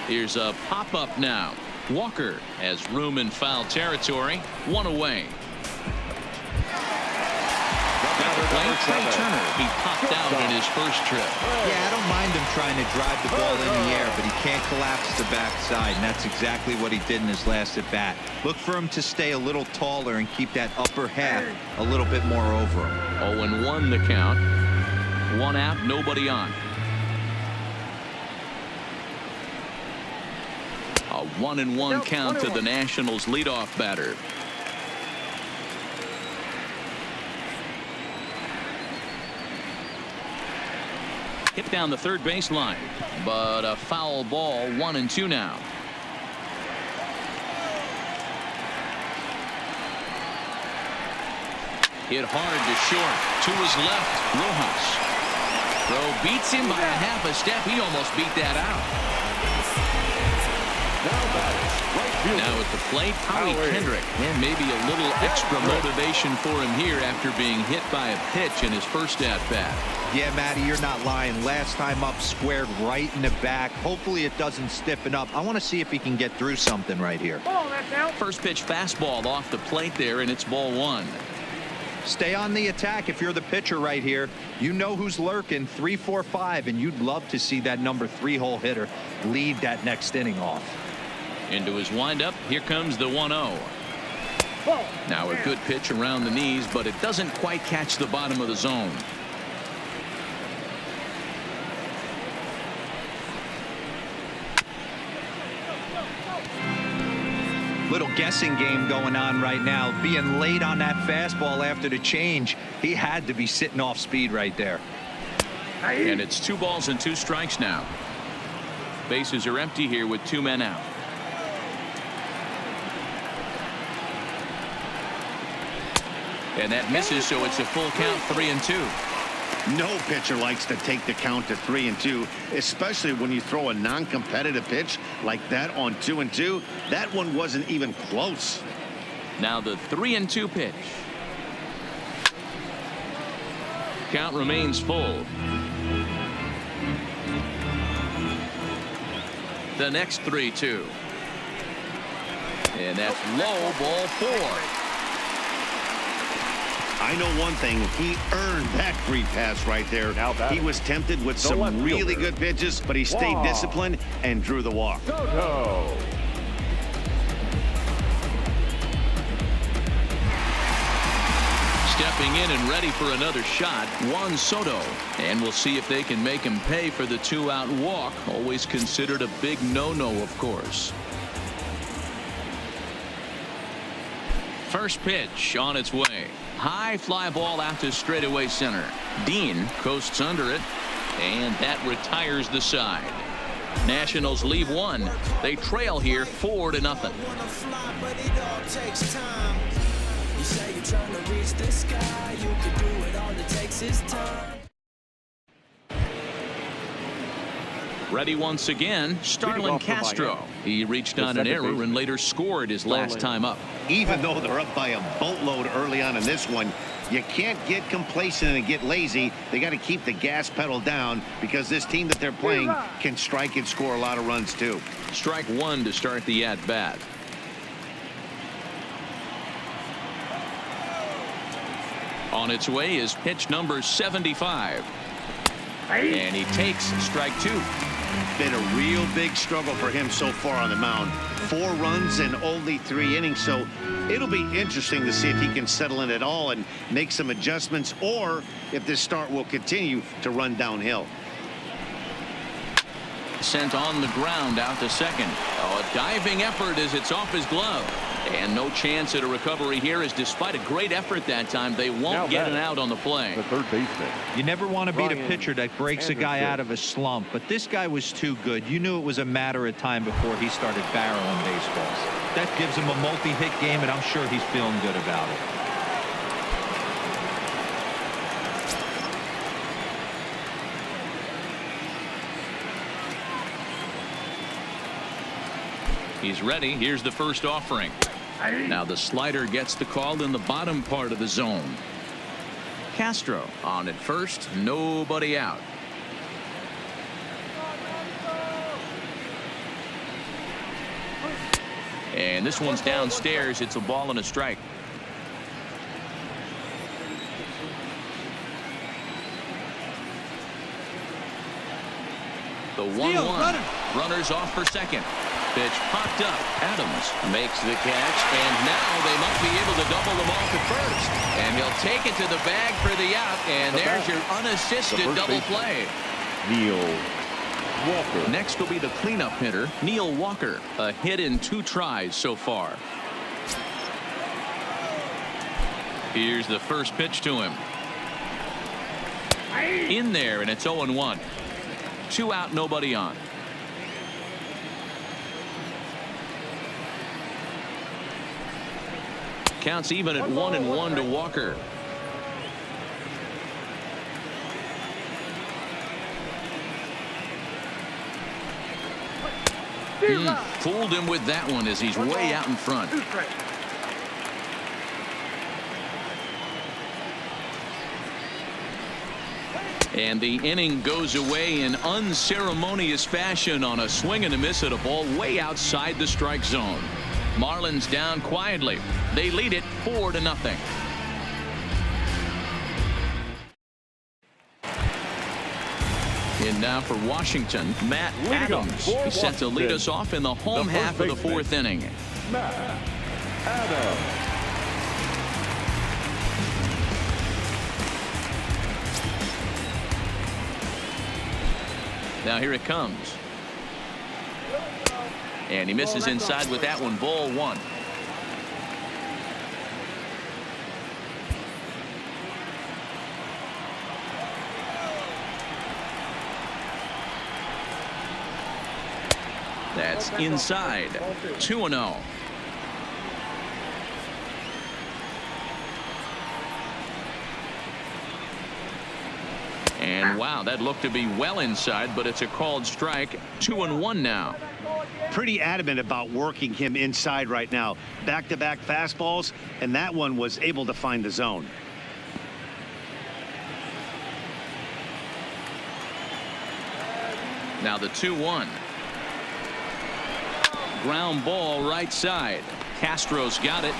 S1: Here's a pop-up now. Walker has room in foul territory. 1 away. Trey Turner, he popped out in his first trip.
S3: Yeah, I don't mind him trying to drive the ball in the air, but he can't collapse the backside, and that's exactly what he did in his last at bat. Look for him to stay a little taller and keep that upper half a little bit more over him.
S1: 0-1 the count. 1 out, nobody on. A 1-1 count to the Nationals leadoff batter. Hit down the third baseline, but a foul ball. 1-2 now. Hit hard to short. To his left, Rojas. Throw beats him by a half a step. He almost beat that out. Now at the plate, Howie Kendrick. And maybe a little extra motivation for him here after being hit by a pitch in his first at-bat.
S3: Yeah, Matty, you're not lying. Last time up, squared right in the back. Hopefully it doesn't stiffen up. I want to see if he can get through something right here.
S1: First pitch fastball off the plate there, and it's ball 1.
S3: Stay on the attack if you're the pitcher right here. You know who's lurking, 3, 4, 5, and you'd love to see that number 3-hole hitter lead that next inning off.
S1: Into his windup, here comes the 1-0. Now a good pitch around the knees, but it doesn't quite catch the bottom of the zone.
S3: Little guessing game going on right now. Being late on that fastball after the change, he had to be sitting off speed right there.
S1: And it's 2 balls and 2 strikes now. Bases are empty here with 2 men out. And that misses, so it's a full count, 3-2.
S2: No pitcher likes to take the count to 3-2, especially when you throw a non-competitive pitch like that on 2-2. That one wasn't even close.
S1: Now the 3-2 pitch. Count remains full. The next 3-2. And that's low, ball 4.
S2: I know one thing, he earned that free pass right there. He was tempted with some really good pitches, but he stayed disciplined and drew the walk.
S5: Soto.
S1: Stepping in and ready for another shot, Juan Soto. And we'll see if they can make him pay for the 2-out walk. Always considered a big no-no, of course. First pitch on its way. High fly ball out to straightaway center. Dean coasts under it, and that retires the side. Nationals leave 1. They trail here 4-0. Ready once again, Starlin Castro. He reached on an error and later scored his last time up.
S2: Even though they're up by a boatload early on in this one, you can't get complacent and get lazy. They got to keep the gas pedal down because this team that they're playing can strike and score a lot of runs too.
S1: Strike 1 to start the at-bat. On its way is pitch number 75. And he takes strike 2.
S2: Been a real big struggle for him so far on the mound. 4 runs in only 3 innings, so it'll be interesting to see if he can settle in at all and make some adjustments, or if this start will continue to run downhill.
S1: Sent on the ground out to second. Oh, a diving effort as it's off his glove. And no chance at a recovery here, as despite a great effort that time, they won't get an out on the play.
S5: The third baseman.
S3: You never want to beat a pitcher that breaks a guy out of a slump, but this guy was too good. You knew it was a matter of time before he started barreling baseballs. That gives him a multi-hit game, and I'm sure he's feeling good about it.
S1: He's ready. Here's the first offering. Now the slider gets the call in the bottom part of the zone. Castro on at first. Nobody out. And this one's downstairs. It's a ball and a strike. The 1-1. Runners off for second. Pitch popped up. Adams makes the catch, and now they might be able to double them off at first. And he'll take it to the bag for the out, and there's your unassisted double play.
S5: Neil Walker.
S1: Next will be the cleanup hitter, Neil Walker. A hit in 2 tries so far. Here's the first pitch to him. In there, and it's 0-1. 2 out, nobody on. Counts even at 1-1 to Walker. Fooled him with that one as he's way out in front. And the inning goes away in unceremonious fashion on a swing and a miss at a ball way outside the strike zone. Marlins down quietly. They lead it 4-0. And now for Washington, Matt Adams. He's set to lead us off in the home half of the 4th inning.
S5: Matt Adams.
S1: Now here it comes. And he misses inside with that one. Ball 1. That's inside. 2-0. And wow, that looked to be well inside, but it's a called strike. 2-1 now.
S2: Pretty adamant about working him inside right now. Back-to-back fastballs, and that one was able to find the zone.
S1: Now the 2-1. Ground ball right side. Castro's got it.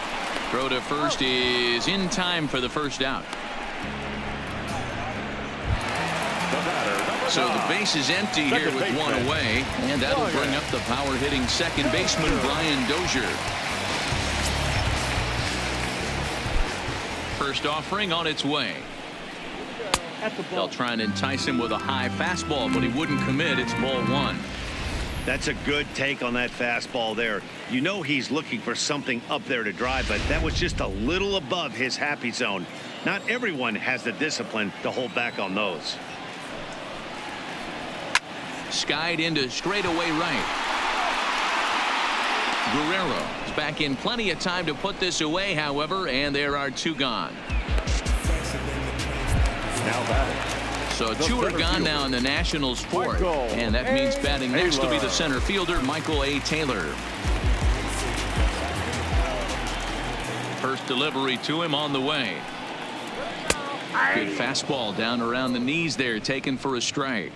S1: Throw to first is in time for the first out. So the base is empty here with one away, and that'll bring up the power hitting second baseman Brian Dozier. First offering on its way. They'll try and entice him with a high fastball, but he wouldn't commit. It's ball one.
S2: That's a good take on that fastball there. You know he's looking for something up there to drive, but that was just a little above his happy zone. Not everyone has the discipline to hold back on those.
S1: Skied into straightaway right. Guerrero is back in plenty of time to put this away, however, and there are two gone.
S5: Now batting.
S1: So two are gone now in the Nationals' fourth, and that means batting next will be the center fielder Michael A. Taylor. First delivery to him on the way. Good fastball down around the knees there, taken for a strike.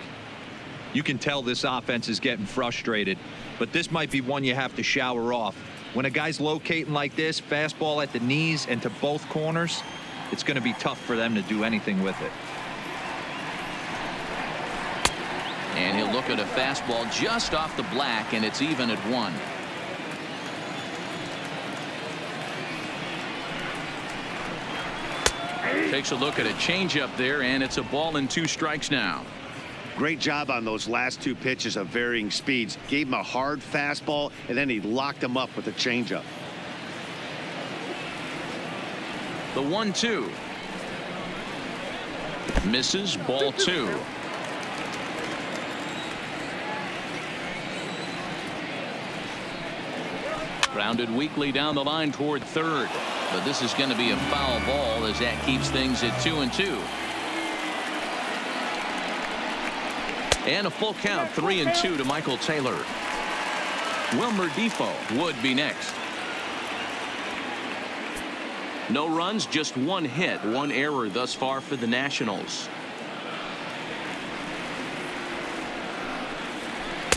S3: You can tell this offense is getting frustrated, but this might be one you have to shower off. When a guy's locating like this, fastball at the knees and to both corners, it's going to be tough for them to do anything with it.
S1: And he'll look at a fastball just off the black, and it's even at one. Takes a look at a changeup there, and it's a ball and 2 strikes now.
S2: Great job on those last 2 pitches of varying speeds. Gave him a hard fastball, and then he locked him up with a changeup.
S1: The 1-2. Misses, ball 2. Grounded weakly down the line toward third, but this is going to be a foul ball as that keeps things at 2-2. And a full count, 3-2 to Michael Taylor. Wilmer Defoe would be next. No runs, just 1 hit, 1 error thus far for the Nationals.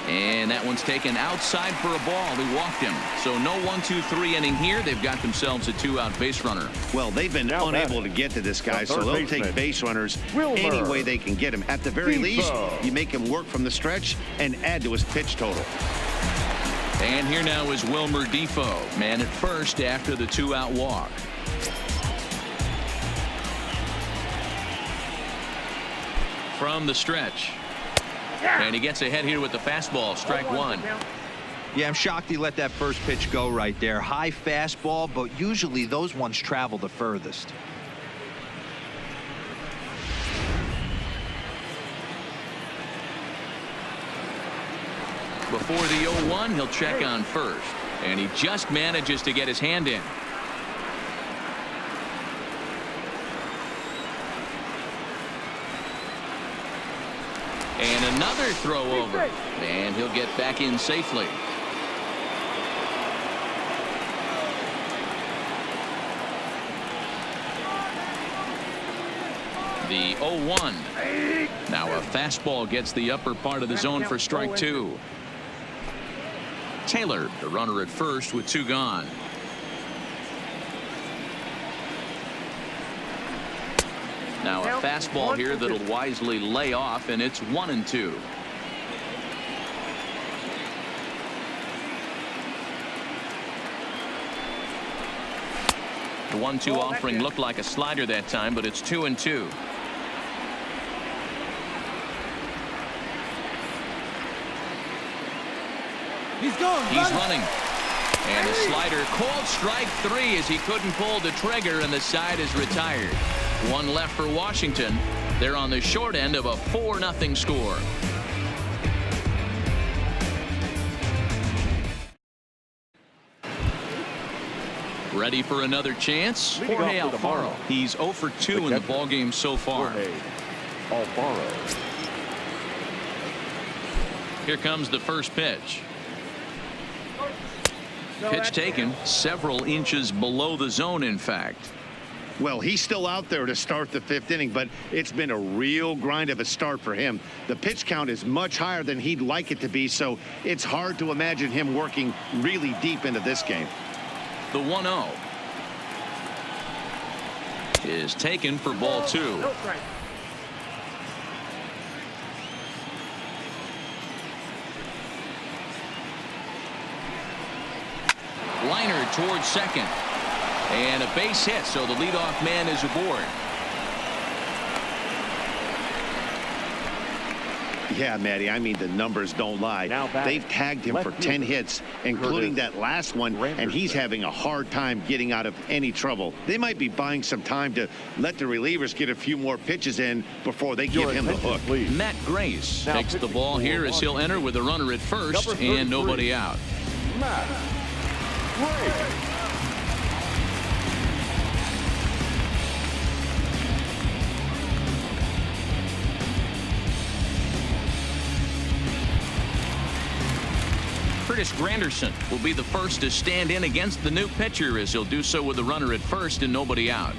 S1: And that one's taken outside for a ball. He walked him. So no 1-2-3 inning here. They've got themselves a 2-out base runner.
S2: Well, they've been unable to get to this guy, so they'll take base runners any way they can get him. At the very least, you make him work from the stretch and add to his pitch total.
S1: And here now is Wilmer Defoe, man at first after the 2-out walk. From the stretch. And he gets ahead here with the fastball, strike 1.
S3: Yeah, I'm shocked he let that first pitch go right there. High fastball, but usually those ones travel the furthest.
S1: Before the 0-1, he'll check on first. And he just manages to get his hand in. And another throw over. And he'll get back in safely. The 0-1. Now a fastball gets the upper part of the zone for strike 2. Taylor, the runner at first with 2 gone. Now a fastball here that'll wisely lay off, and it's 1-2. The 1-2 offering looked like a slider that time, but it's 2-2. He's running. And a slider, called strike 3 as he couldn't pull the trigger, and the side is retired. 1 left for Washington. They're on the short end of a 4-0 score. Ready for another chance? Jorge Alfaro. He's 0 for 2 in the ballgame so far.
S5: Jorge Alfaro.
S1: Here comes the first pitch. Pitch taken several inches below the zone, in fact.
S2: Well, he's still out there to start the 5th inning, but it's been a real grind of a start for him. The pitch count is much higher than he'd like it to be, so it's hard to imagine him working really deep into this game.
S1: The 1-0 is taken for ball 2. Liner towards second. And a base hit, so the leadoff man is aboard.
S2: Yeah, Matty, I mean, the numbers don't lie. They've tagged him for 10 hits, including that last one, and he's having a hard time getting out of any trouble. They might be buying some time to let the relievers get a few more pitches in before they give him the hook.
S1: Matt Grace takes the ball here as he'll enter with a runner at first and nobody out.
S5: Matt Grace.
S1: Curtis Granderson will be the first to stand in against the new pitcher as he'll do so with a runner at first and nobody out.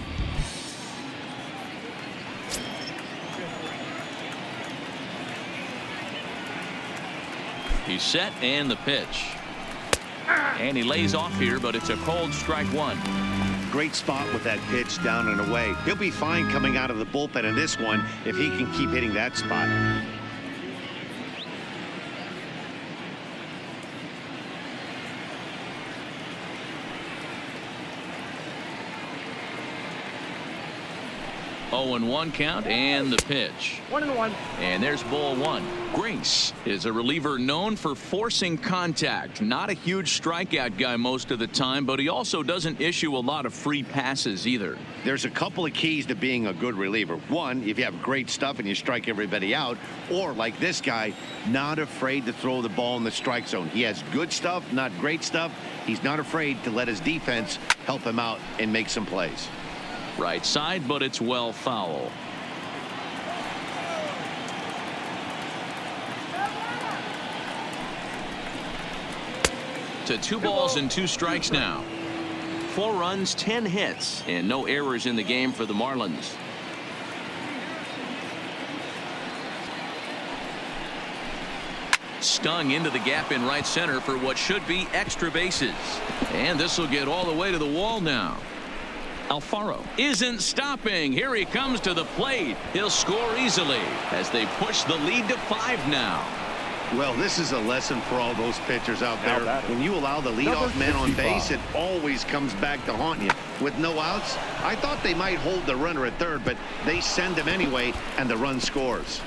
S1: He's set and the pitch. And he lays off here, but it's a called strike 1.
S2: Great spot with that pitch down and away. He'll be fine coming out of the bullpen in this one if he can keep hitting that spot.
S1: Oh, and 1 count and the pitch.
S7: 1-1.
S1: And there's ball 1. Grace is a reliever known for forcing contact. Not a huge strikeout guy most of the time, but he also doesn't issue a lot of free passes either.
S2: There's a couple of keys to being a good reliever. One, if you have great stuff and you strike everybody out, or like this guy, not afraid to throw the ball in the strike zone. He has good stuff, not great stuff. He's not afraid to let his defense help him out and make some plays.
S1: Right side, but it's well foul. To 2 balls and 2 strikes now. 4 runs, 10 hits, and no errors in the game for the Marlins. Stung into the gap in right center for what should be extra bases. And this will get all the way to the wall now. Alfaro isn't stopping. Here he comes to the plate. He'll score easily as they push the lead to 5 now.
S2: Well, this is a lesson for all those pitchers out there. When you allow the leadoff man on base, it always comes back to haunt you. With no outs, I thought they might hold the runner at third, but they send him anyway, and the run scores.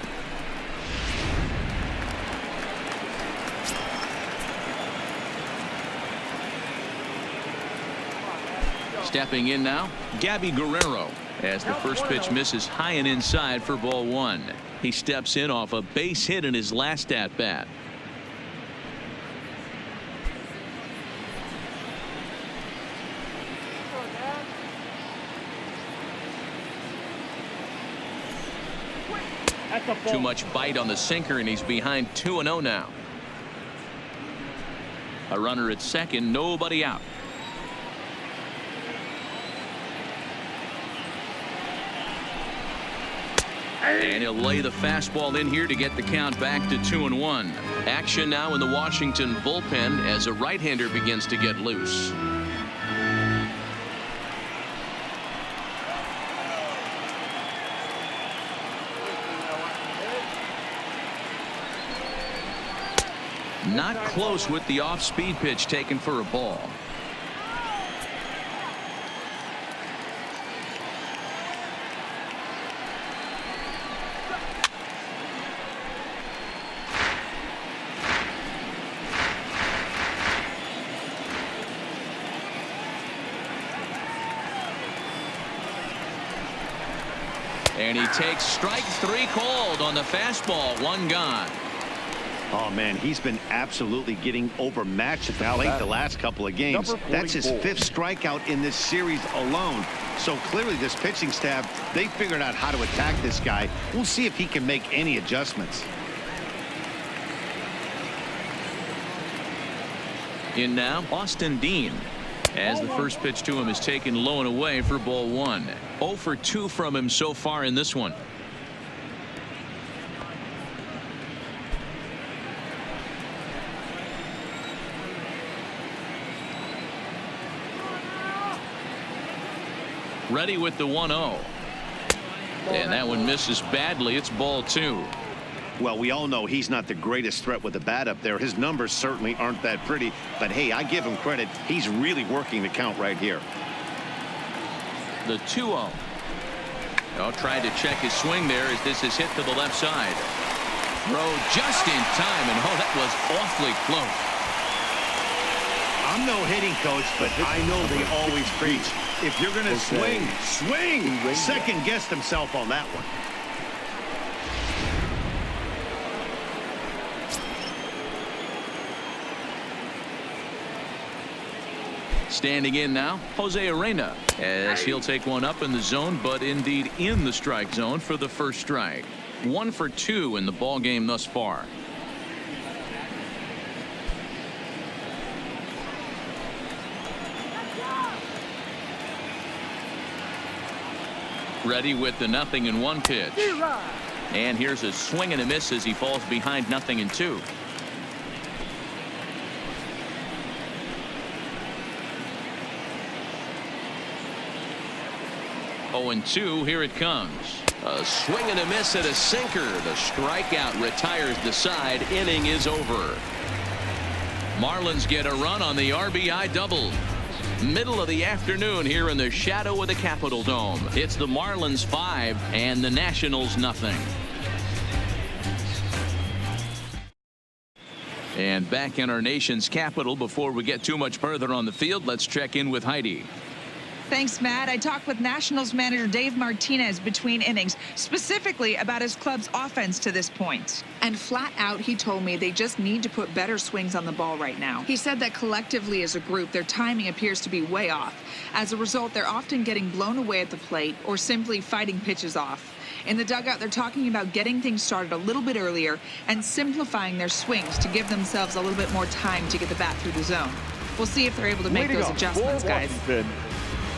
S1: Stepping in now, Gabby Guerrero, as the first pitch misses high and inside for ball 1. He steps in off a base hit in his last at bat. Too much bite on the sinker, and he's behind 2-0 now. A runner at second, nobody out. And he'll lay the fastball in here to get the count back to 2-1. Action now in the Washington bullpen as a right-hander begins to get loose. Not close with the off-speed pitch taken for a ball. And he takes strike 3 called on the fastball. 1 gone.
S2: Oh, man, he's been absolutely getting overmatched at the plate the last couple of games. That's his 5th strikeout in this series alone. So clearly this pitching staff, they figured out how to attack this guy. We'll see if he can make any adjustments.
S1: In now, Austin Dean, as the first pitch to him is taken low and away for ball 1. 0 for 2 from him so far in this one. Ready with the 1-0. And that one misses badly. It's ball 2.
S2: Well, we all know he's not the greatest threat with the bat up there. His numbers certainly aren't that pretty. But, hey, I give him credit. He's really working the count right here.
S1: The 2-0. Oh, tried to check his swing there as this is hit to the left side. Throw just in time, and oh, that was awfully close.
S2: I'm no hitting coach, but I know they always preach. If you're going to swing, swing. Second guessed himself on that one.
S1: Standing in now, Jose Arena, as he'll take one up in the zone, but indeed in the strike zone for the first strike. 1 for 2 in the ball game thus far. Ready with the 0-1 pitch. And here's a swing and a miss as he falls behind 0-2. 0-2. Here it comes. A swing and a miss at a sinker. The strikeout retires the side. Inning is over. Marlins get a run on the RBI double. Middle of the afternoon here in the shadow of the Capitol Dome. It's the Marlins 5 and the Nationals 0. And back in our nation's capital, before we get too much further on the field, let's check in with Heidi.
S6: Thanks, Matt. I talked with Nationals manager Dave Martinez between innings, specifically about his club's offense to this point. And flat out, he told me they just need to put better swings on the ball right now. He said that collectively as a group, their timing appears to be way off. As a result, they're often getting blown away at the plate or simply fighting pitches off. In the dugout, they're talking about getting things started a little bit earlier and simplifying their swings to give themselves a little bit more time to get the bat through the zone. We'll see if they're able to make those adjustments, guys.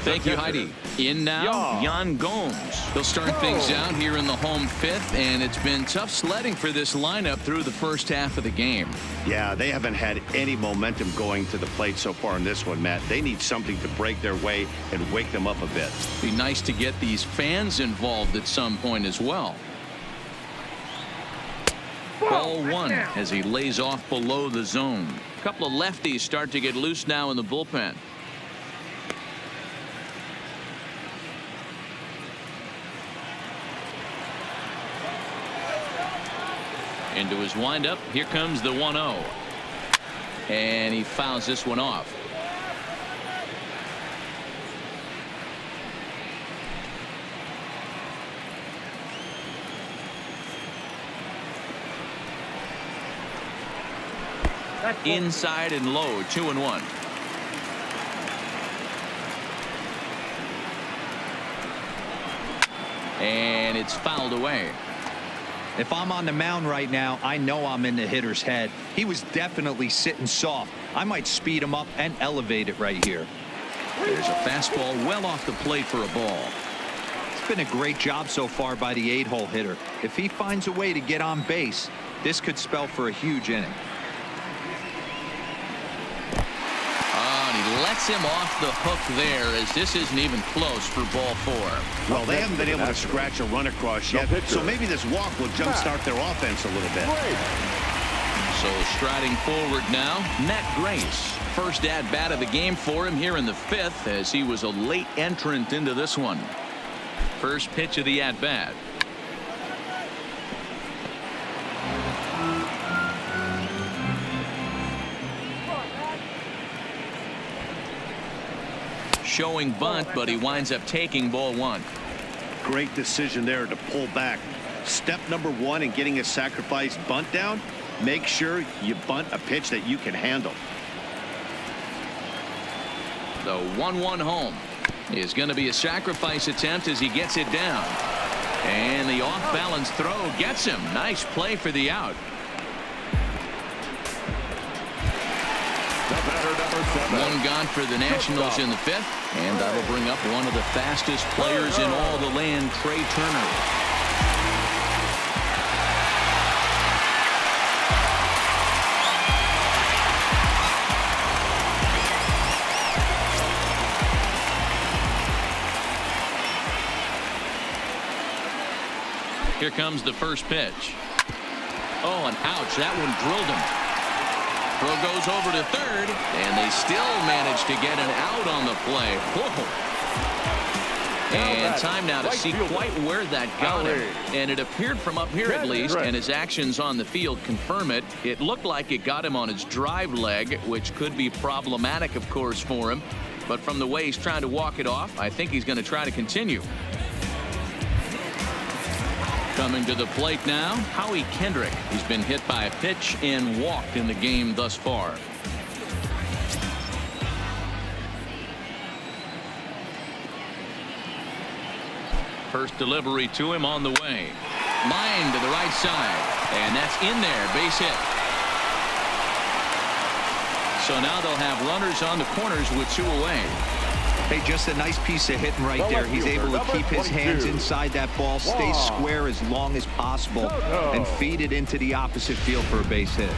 S1: Thank you, Heidi. In now, Yan Gomes. He'll start things out here in the home 5th, and it's been tough sledding for this lineup through the first half of the game.
S2: Yeah, they haven't had any momentum going to the plate so far in this one, Matt. They need something to break their way and wake them up a bit.
S1: Be nice to get these fans involved at some point as well. Ball 1 as he lays off below the zone. A couple of lefties start to get loose now in the bullpen. Into his windup. Here comes the 1-0. And he fouls this one off. Inside and low, 2-1. And it's fouled away.
S3: If I'm on the mound right now, I know I'm in the hitter's head. He was definitely sitting soft. I might speed him up and elevate it right here.
S1: There's a fastball well off the plate for a ball.
S3: It's been a great job so far by the 8-hole hitter. If he finds a way to get on base, this could spell for a huge inning.
S1: Lets him off the hook there as this isn't even close for ball 4.
S2: Well, they haven't been able to scratch a run across yet, so maybe this walk will jumpstart their offense a little bit.
S1: So striding forward now, Matt Grace. First at bat of the game for him here in the 5th as he was a late entrant into this one. First pitch of the at bat. Showing bunt, but he winds up taking ball 1.
S2: Great decision there to pull back. Step number 1 in getting a sacrifice bunt down. make sure you bunt a pitch that you can handle.
S1: The 1-1 home is going to be a sacrifice attempt as he gets it down. And the off-balance throw gets him. Nice play for the out. One gone for the Nationals in the 5th. And that'll bring up one of the fastest players in all the land, Trey Turner. Here comes the first pitch. Oh, and ouch, that one drilled him. Throw goes over to third, and they still manage to get an out on the play. Whoa. And time now to see quite where that got him. And it appeared from up here at least, and his actions on the field confirm it. It looked like it got him on his drive leg, which could be problematic, of course, for him. But from the way he's trying to walk it off, I think he's going to try to continue. Coming to the plate now, Howie Kendrick. He's been hit by a pitch and walked in the game thus far. First delivery to him on the way. Line to the right side. And that's in there. Base hit. So now they'll have runners on the corners with 2 away.
S3: Hey, just a nice piece of hitting right there. He's able to keep his hands inside that ball, stay square as long as possible, and feed it into the opposite field for a base hit.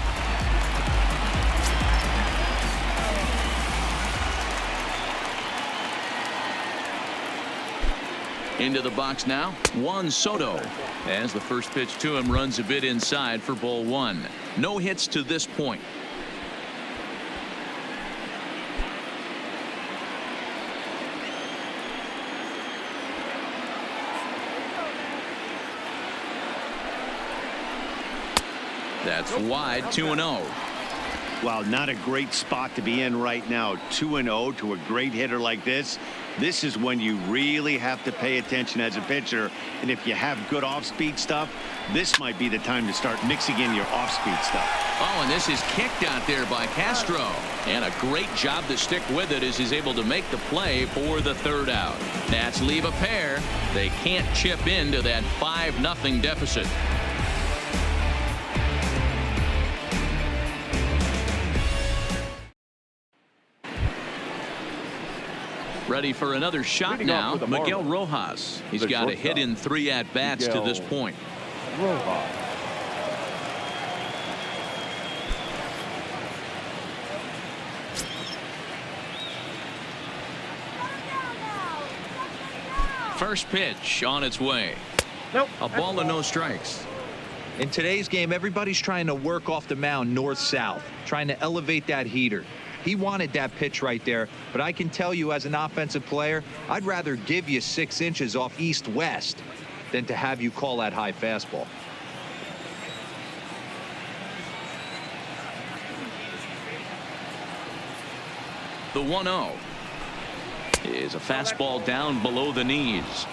S1: Into the box now, Juan Soto. As the first pitch to him runs a bit inside for ball 1. No hits to this point. That's wide, 2-0.
S2: Wow, not a great spot to be in right now. 2-0 to a great hitter like this. This is when you really have to pay attention as a pitcher. And if you have good off-speed stuff, this might be the time to start mixing in your off-speed stuff.
S1: Oh, and this is kicked out there by Castro. And a great job to stick with it as he's able to make the play for the 3rd out. That's leave a pair. They can't chip into that 5-0 deficit. Ready for another shot now, Miguel Rojas. He's got a hit in 3 at-bats to this point. First pitch on its way.
S7: Nope.
S1: A ball and no strikes.
S3: In today's game, everybody's trying to work off the mound north-south, trying to elevate that heater. He wanted that pitch right there, but I can tell you as an offensive player, I'd rather give you 6 inches off east-west than to have you call that high fastball.
S1: The 1-0 is a fastball down below the knees.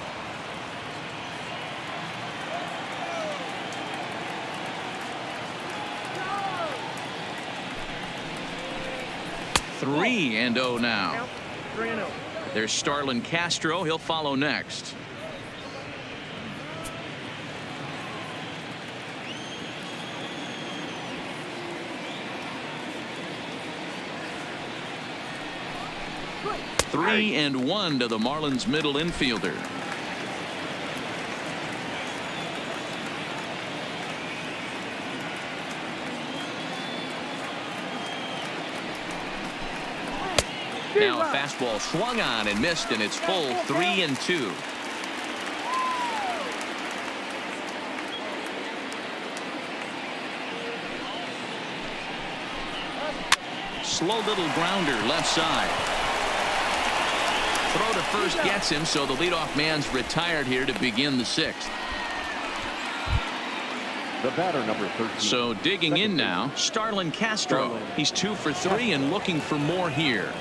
S1: Three and 0 now.
S7: 3-0.
S1: There's Starlin Castro. He'll follow next. Three and 1 to the Marlins middle infielder. Now a fastball swung on and missed, and it's full 3-2. Slow little grounder left side. Throw to first gets him, so the leadoff man's retired here to begin the 6th.
S5: The batter, number 13.
S1: So digging in now, Starlin Castro. He's 2 for 3 and looking for more here.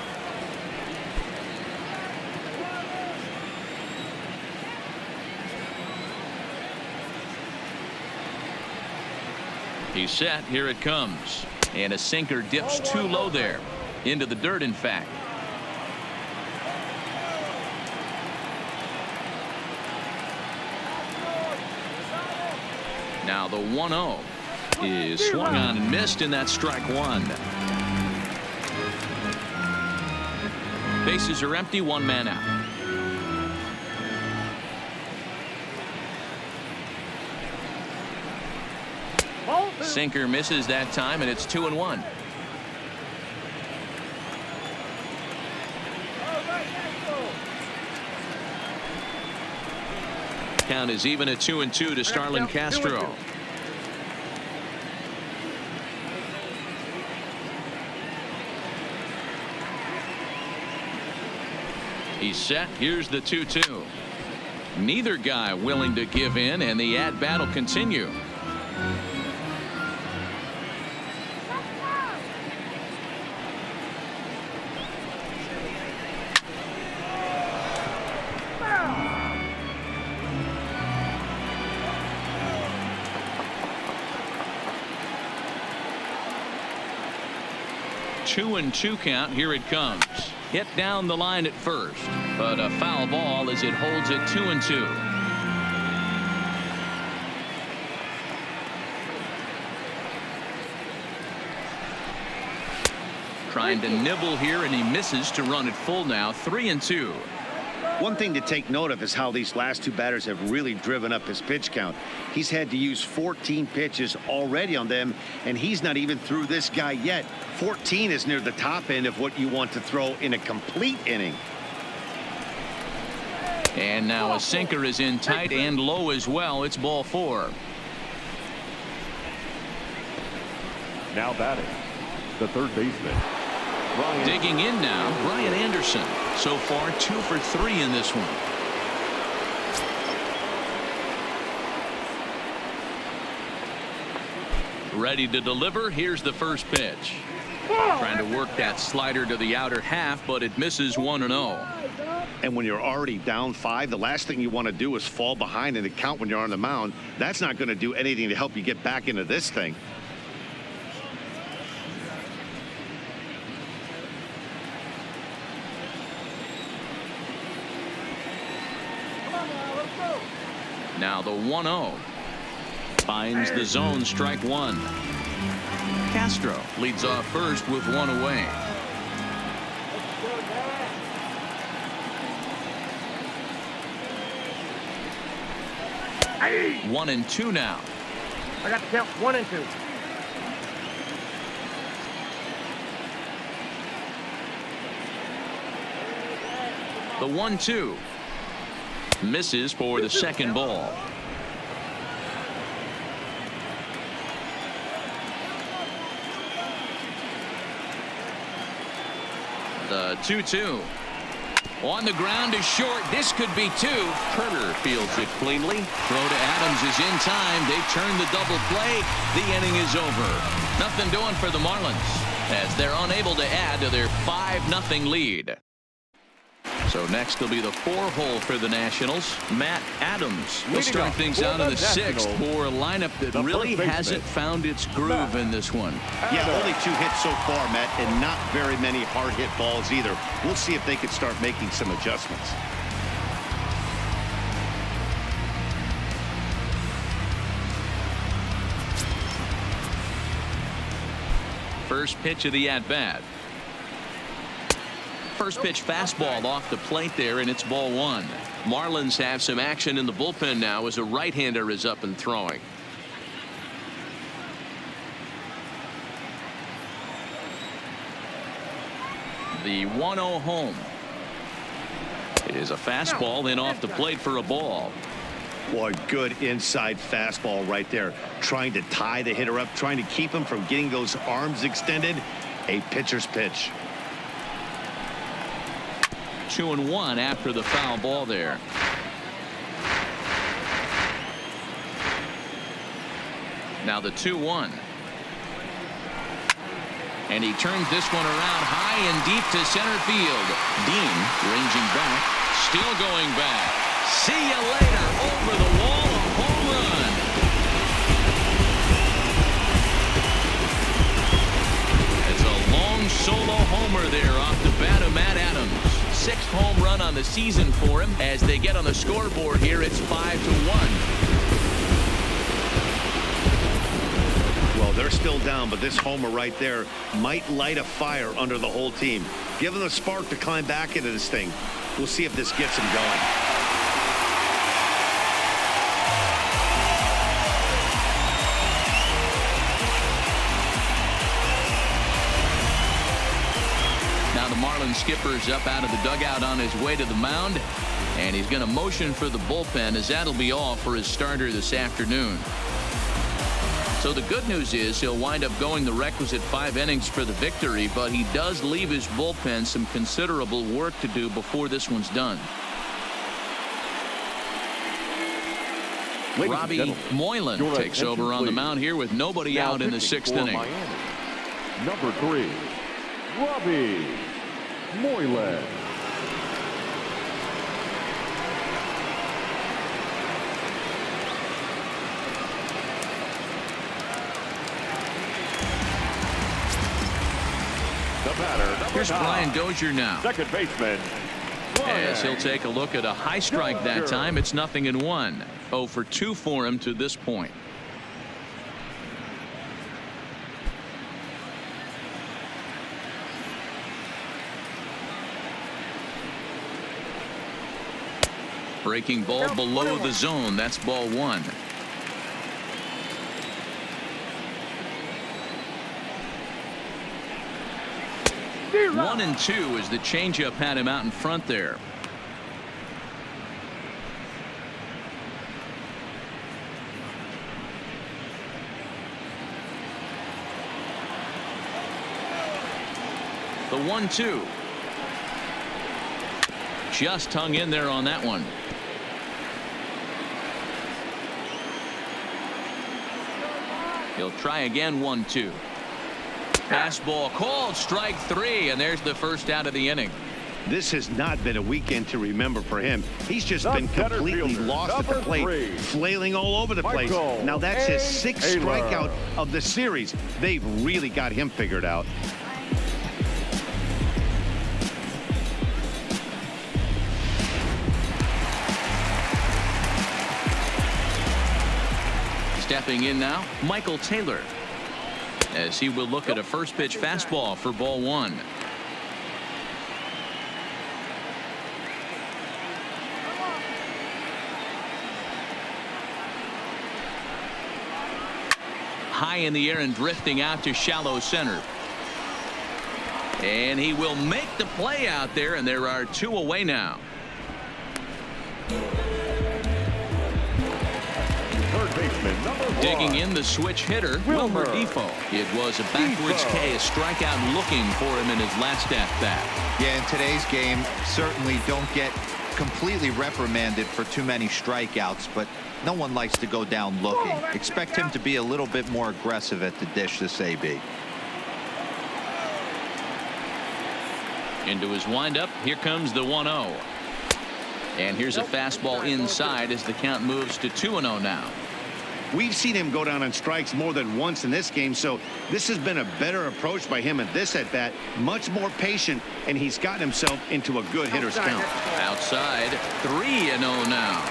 S1: He's set. Here it comes. And a sinker dips too low there. Into the dirt, in fact. Now the 1-0 is swung on and missed, and that's strike one. Bases are empty, one man out. Sinker misses that time, and it's 2-1. Count is even at 2-2 to Starlin Castro. He's set. Here's the 2-2. Neither guy willing to give in, and the at-bat will continue. Two and 2 count. Here it comes. Hit down the line at first, but a foul ball as it holds it 2-2. Trying to nibble here, and he misses to run it full now. 3-2.
S2: One thing to take note of is how these last two batters have really driven up his pitch count. He's had to use 14 pitches already on them, and he's not even through this guy yet. 14 is near the top end of what you want to throw in a complete inning.
S1: And now a sinker is in tight and low as well. It's ball 4.
S5: Now batting, the third baseman.
S1: Digging in now, Brian Anderson. So far 2 for 3 in this one. Ready to deliver. Here's the first pitch. Trying to work that slider to the outer half, but it misses 1-0.
S2: And when you're already down 5, the last thing you want to do is fall behind in the count when you're on the mound. That's not going to do anything to help you get back into this thing.
S1: Now the 1-0 finds the zone, strike one. Castro leads off first with one away.
S7: Hey.
S1: 1-2 now.
S7: I got to count 1 and 2.
S1: The 1-2 misses for the second ball. The 2-2 on the ground is short. This could be 2.
S2: Turner fields it cleanly.
S1: Throw to Adams is in time. They turn the double play. The inning is over. Nothing doing for the Marlins as they're unable to add to their 5-0 lead. So next will be the 4-hole for the Nationals. Matt Adams will start things out in the 6th for a lineup that really hasn't found its groove in this one.
S2: Yeah, only 2 hits so far, Matt, and not very many hard hit balls either. We'll see if they can start making some adjustments.
S1: First pitch of the at-bat. First pitch fastball off the plate there, and it's ball 1. Marlins have some action in the bullpen now as a right-hander is up and throwing. The 1-0 home. It is a fastball, then off the plate for a ball.
S2: Boy, good inside fastball right there. Trying to tie the hitter up, trying to keep him from getting those arms extended. A pitcher's pitch.
S1: 2-1 after the foul ball there. Now the 2-1. And he turns this one around high and deep to center field. Dean ranging back, still going back. See you later. Over the wall, a home run. homer there off the bat of Matt Adams. 6th home run on the season for him. As they get on the scoreboard here, it's 5-1.
S2: Well, they're still down, but this homer right there might light a fire under the whole team. Give them a spark to climb back into this thing. We'll see if this gets them going.
S1: Now the Marlins skipper's up out of the dugout on his way to the mound, and he's going to motion for the bullpen, as that'll be all for his starter this afternoon. So the good news is he'll wind up going the requisite 5 innings for the victory, but he does leave his bullpen some considerable work to do before this one's done. Robbie Moylan takes over on the mound here with nobody out in the 6th inning.
S5: Miami, number 3, Robbie Moylan. The batter,
S1: here's Brian Dozier now.
S5: Second baseman.
S1: As he'll take a look at a high strike that time. It's 0-1. 0 for 2 for him to this point. Breaking ball below the zone. That's ball 1. One and 2 as the changeup had him out in front there. The 1-2. Just hung in there on that one. He'll try again. 1-2. Fastball called, strike 3, and there's the first out of the inning.
S2: This has not been a weekend to remember for him. He's just been completely lost at the plate, flailing all over the place. Now that's his 6th strikeout of the series. They've really got him figured out.
S1: Stepping in now, Michael Taylor, as he will look at a first pitch fastball for ball 1. High in the air and drifting out to shallow center. And he will make the play out there, and there are 2 away now. Digging in the switch hitter, Wilmer Defoe. It was a backwards K, a strikeout looking for him in his last at bat.
S3: Yeah, in today's game, certainly don't get completely reprimanded for too many strikeouts, but no one likes to go down looking. Expect him to be a little bit more aggressive at the dish this AB.
S1: Into his windup, here comes the 1-0. And here's a fastball inside as the count moves to 2-0 now.
S2: We've seen him go down on strikes more than once in this game, so this has been a better approach by him at this at bat. Much more patient, and he's gotten himself into a good hitter's count.
S1: Outside, 3-0 now.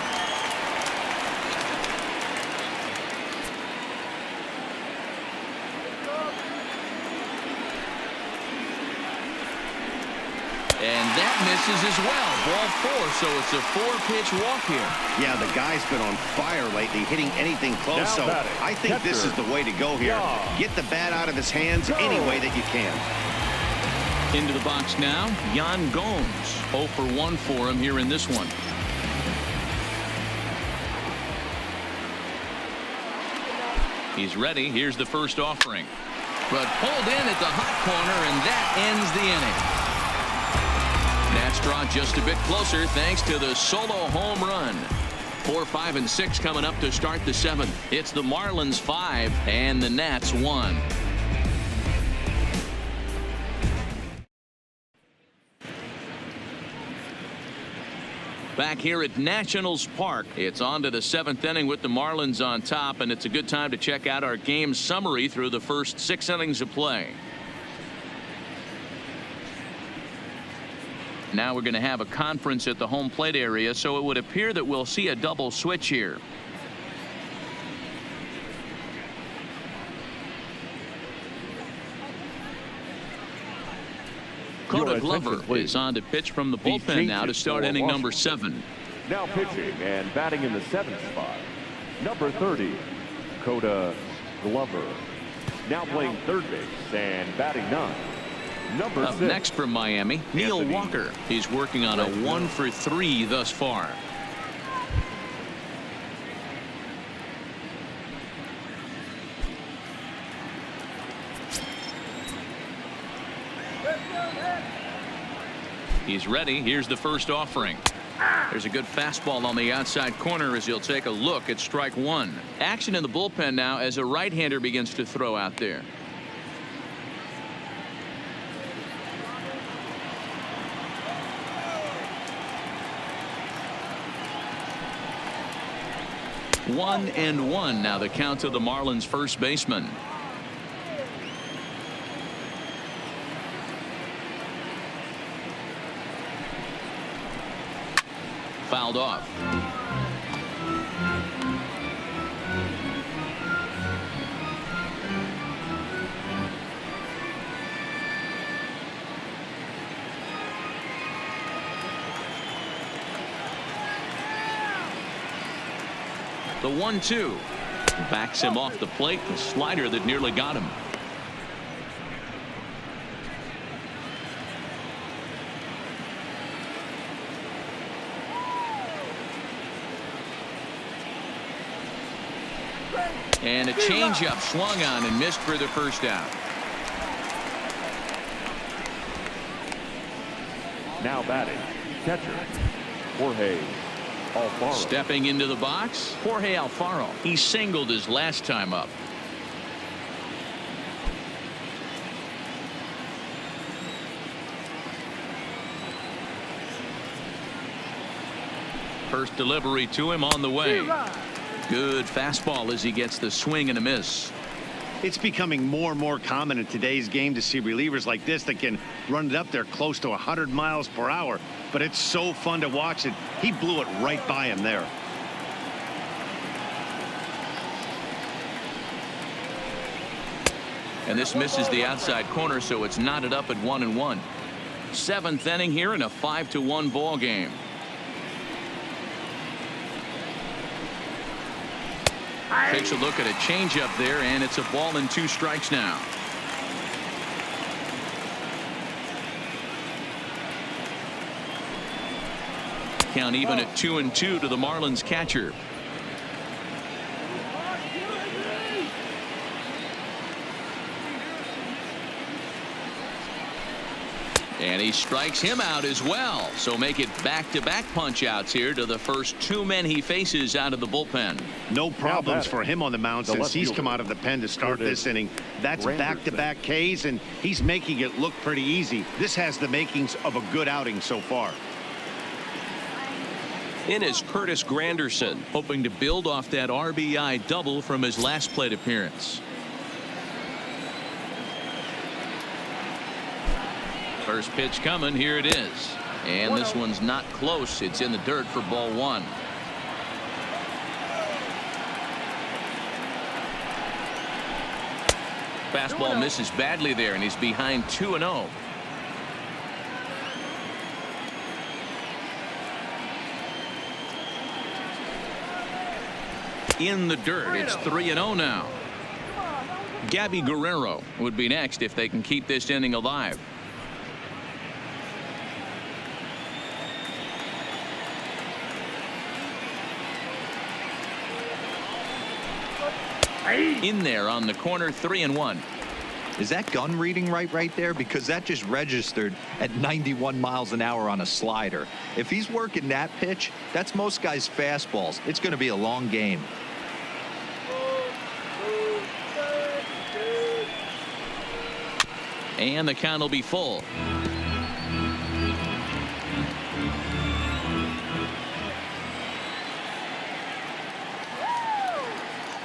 S1: And that misses as well. Ball 4, so it's a 4-pitch walk here.
S2: Yeah, the guy's been on fire lately, hitting anything close, so I think this is the way to go here. Get the bat out of his hands any way that you can.
S1: Into the box now, Yan Gomes. 0 for 1 for him here in this one. He's ready. Here's the first offering. But pulled in at the hot corner, and that ends the inning. Nats draw just a bit closer thanks to the solo home run. 4, 5, and 6 coming up to start the 7th. It's the Marlins 5 and the Nats 1. Back here at Nationals Park, it's on to the 7th inning with the Marlins on top, and it's a good time to check out our game summary through the first 6 innings of play. Now we're going to have a conference at the home plate area, so it would appear that we'll see a double switch here. Coda Glover is on to pitch from the bullpen now to start inning number 7.
S5: Now pitching and batting in the 7th spot, number 30, Coda Glover. Now playing third base and batting 9, number 6.
S1: Up next from Miami, Neil Walker. He's working on a 1-for-3 thus far. He's ready. Here's the first offering. There's a good fastball on the outside corner as he'll take a look at strike 1. Action in the bullpen now as a right-hander begins to throw out there. One and one now the count to the Marlins first baseman. Fouled off. The 1-2 backs him off the plate. The slider that nearly got him. And a changeup swung on and missed for the first out.
S5: Now batting, catcher, Jorge Alfaro.
S1: Stepping into the box, Jorge Alfaro. He singled his last time up. First delivery to him on the way. Good fastball as he gets the swing and a miss.
S2: It's becoming more and more common in today's game to see relievers like this that can run it up there close to 100 miles per hour. But it's so fun to watch it. He blew it right by him there.
S1: And this misses the outside corner, so it's knotted up at 1-1. 7th inning here in a 5-1 ball game. Takes a look at a changeup there, and it's a ball and 2 strikes now. Count even at 2-2 to the Marlins catcher. And he strikes him out as well. So make it back-to-back punch outs here to the first 2 men he faces out of the bullpen.
S2: No problems for him on the mound since he's come out of the pen to start this inning. That's back-to-back Ks, and he's making it look pretty easy. This has the makings of a good outing so far.
S4: In is Curtis Granderson,
S1: hoping to build off that RBI double from his last plate appearance. First pitch coming. Here it is. And this one's not close. It's in the dirt for ball 1. Fastball misses badly there, and he's behind 2-0. In the dirt. It's 3-0 now. Gabby Guerrero would be next if they can keep this inning alive. In there on the corner, 3-1.
S3: Is that gun reading right there? Because that just registered at 91 miles an hour on a slider. If he's working that pitch, that's most guys' fastballs. It's going to be a long game.
S1: And the count will be full.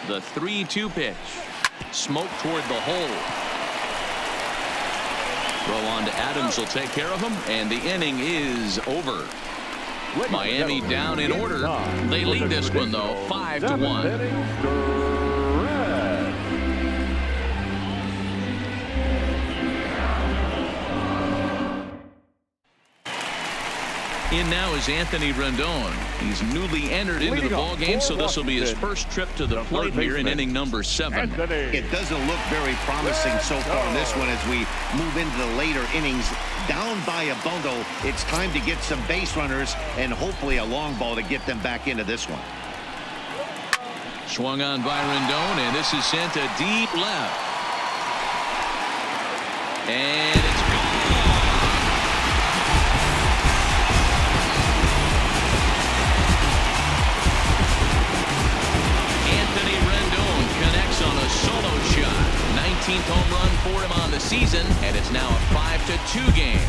S1: The 3-2 pitch. Smoke toward the hole. Throw on to Adams will take care of him, and the inning is over. Miami down in order. They lead this one, though, 5-1. In now is Anthony Rendon. He's newly entered into the ball game, so this will be his first trip to the plate here in inning number 7.
S2: It doesn't look very promising so far in this one as we move into the later innings. Down by a bundle, it's time to get some base runners and hopefully a long ball to get them back into this one.
S1: Swung on by Rendon, and this is sent to deep left. And it's gone. Anthony Rendon connects on a solo shot. 19th home run for him on the season, and it's now a 5-2 game.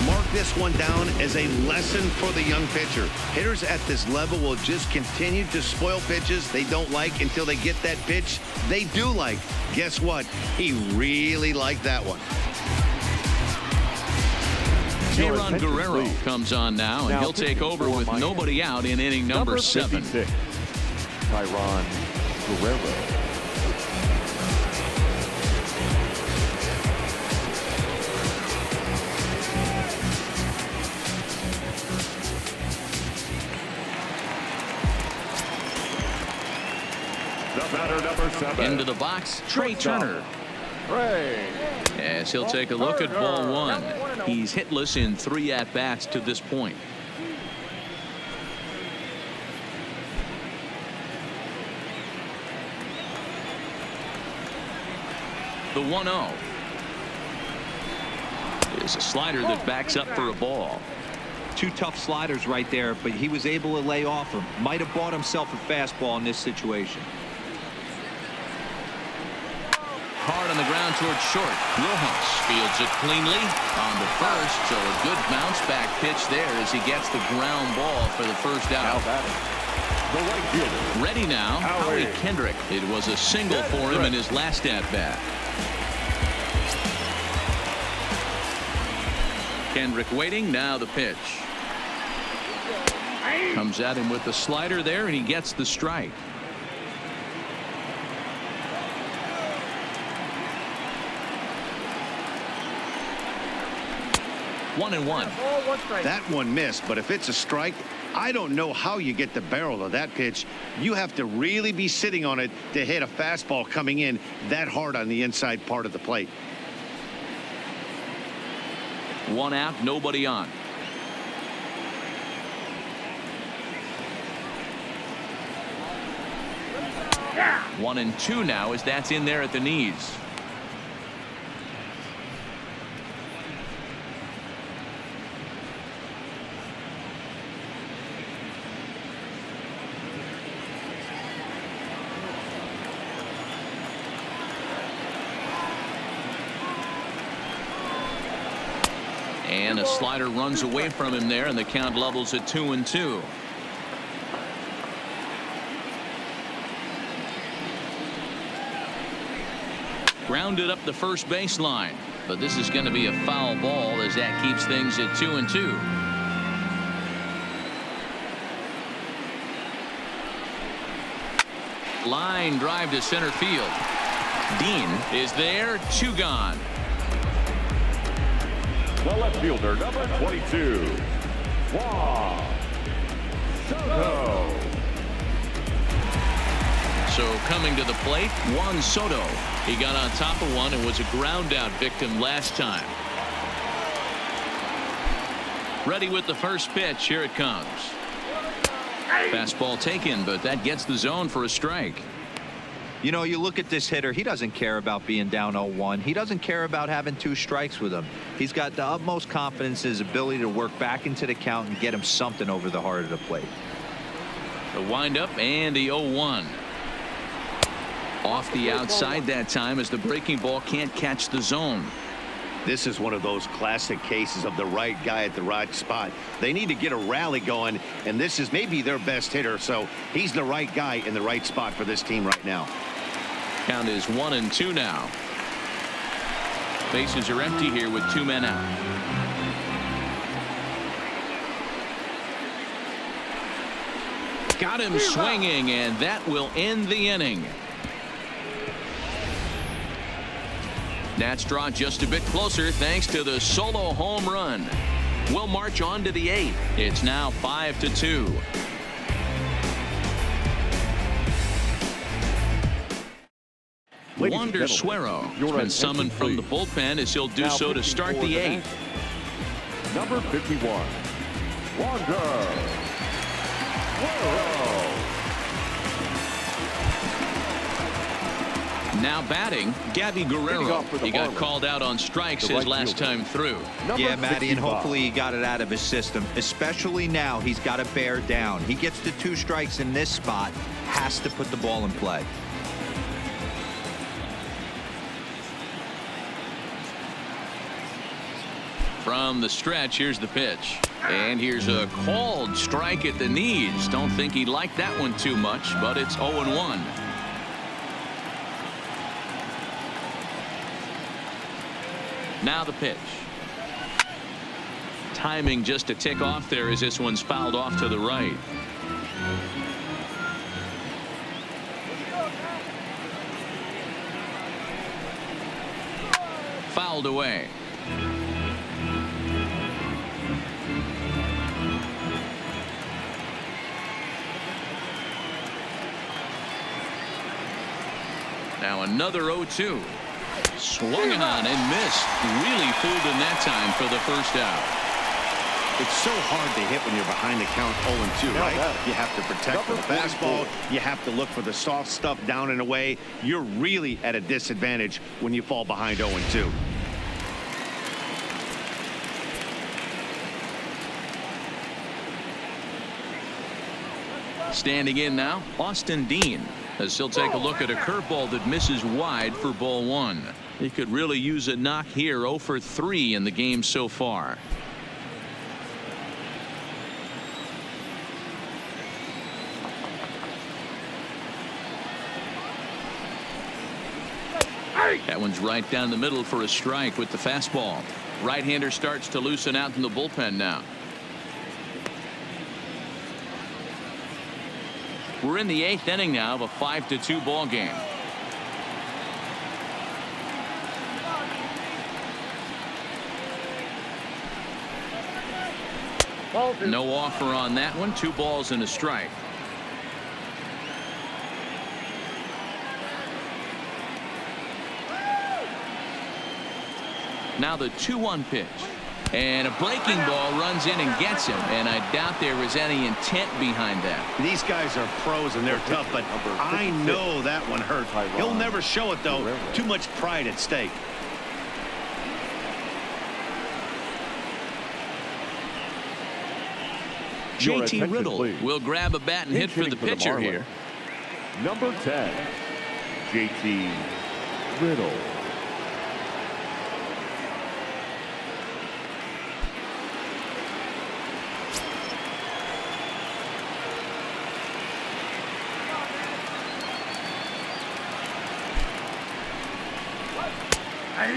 S2: Mark this one down as a lesson for the young pitcher. Hitters at this level will just continue to spoil pitches they don't like until they get that pitch they do like. Guess what? He really liked that one.
S1: Aaron Guerrero comes on now, and he'll take over with nobody out in inning number 7.
S5: Aaron Guerrero. The batter, number 7.
S1: Into the box, Trey Turner. As he'll take a look at ball 1. He's hitless in 3 at-bats to this point. The 1-0 is a slider that backs up for a ball.
S3: 2 tough sliders right there, but he was able to lay off him. Might have bought himself a fastball in this situation.
S1: Hard on the ground towards short. Rojas fields it cleanly on the first, so a good bounce back pitch there as he gets the ground ball for the first out. Ready now, Howie Kendrick. It was a single for him in his last at bat. Kendrick waiting, now the pitch. Comes at him with the slider there, and he gets the strike. 1-1.
S2: That one missed, but if it's a strike, I don't know how you get the barrel of that pitch. You have to really be sitting on it to hit a fastball coming in that hard on the inside part of the plate.
S1: 1 out, nobody on. Yeah. 1-2 now as that's in there at the knees. And a slider runs away from him there, and the count levels at 2-2. Grounded up the first baseline, but this is going to be a foul ball as that keeps things at 2-2. Line drive to center field. Dean is there, 2 gone.
S5: The left fielder, number 22, Juan Soto.
S1: So coming to the plate, Juan Soto. He got on top of one and was a ground out victim last time. Ready with the first pitch. Here it comes. Fastball taken, but that gets the zone for a strike.
S3: You know, you look at this hitter, he doesn't care about being down 0-1. He doesn't care about having 2 strikes with him. He's got the utmost confidence in his ability to work back into the count and get him something over the heart of the plate.
S1: The windup and the 0-1. Off the outside that time as the breaking ball can't catch the zone.
S2: This is one of those classic cases of the right guy at the right spot. They need to get a rally going, and this is maybe their best hitter, so he's the right guy in the right spot for this team right now.
S1: Count is 1-2 now. Bases are empty here with 2 men out. Got him swinging, and that will end the inning. Nats draw just a bit closer thanks to the solo home run. We'll march on to the 8th. It's now 5-2. Wander Suero has been summoned from the bullpen as he'll do so to start the 8th.
S5: Number 51, Wander Suero.
S1: Now batting, Gabby Guerrero. He got called out on strikes his last time through.
S3: Yeah, Matty, and hopefully he got it out of his system. Especially now, he's got to bear down. He gets to 2 strikes in this spot, has to put the ball in play.
S1: From the stretch, here's the pitch. And here's a called strike at the knees. Don't think he liked that one too much, but it's 0-1. Now the pitch. Timing just to tick off there as this one's fouled off to the right. Fouled away. Now another 0-2. Swung on and missed. Really fooled him that time for the first out.
S2: It's so hard to hit when you're behind the count 0-2, right? You have to protect the fastball. You have to look for the soft stuff down and away. You're really at a disadvantage when you fall behind 0-2.
S1: Standing in now, Austin Dean, as he'll take a look at a curveball that misses wide for ball 1. He could really use a knock here. 0 for 3 in the game so far. That one's right down the middle for a strike with the fastball. Right-hander starts to loosen out in the bullpen now. We're in the 8th inning now of a 5-2 ball game. No offer on that one. 2 balls and a strike. Now the 2-1 pitch. And a breaking ball runs in and gets him. And I doubt there was any intent behind that.
S2: These guys are pros and they're tough, but I know that one hurt. He'll never show it, though. Too much pride at stake.
S1: JT Riddle will grab a bat and hit for the pitcher here.
S5: Number 10, JT Riddle.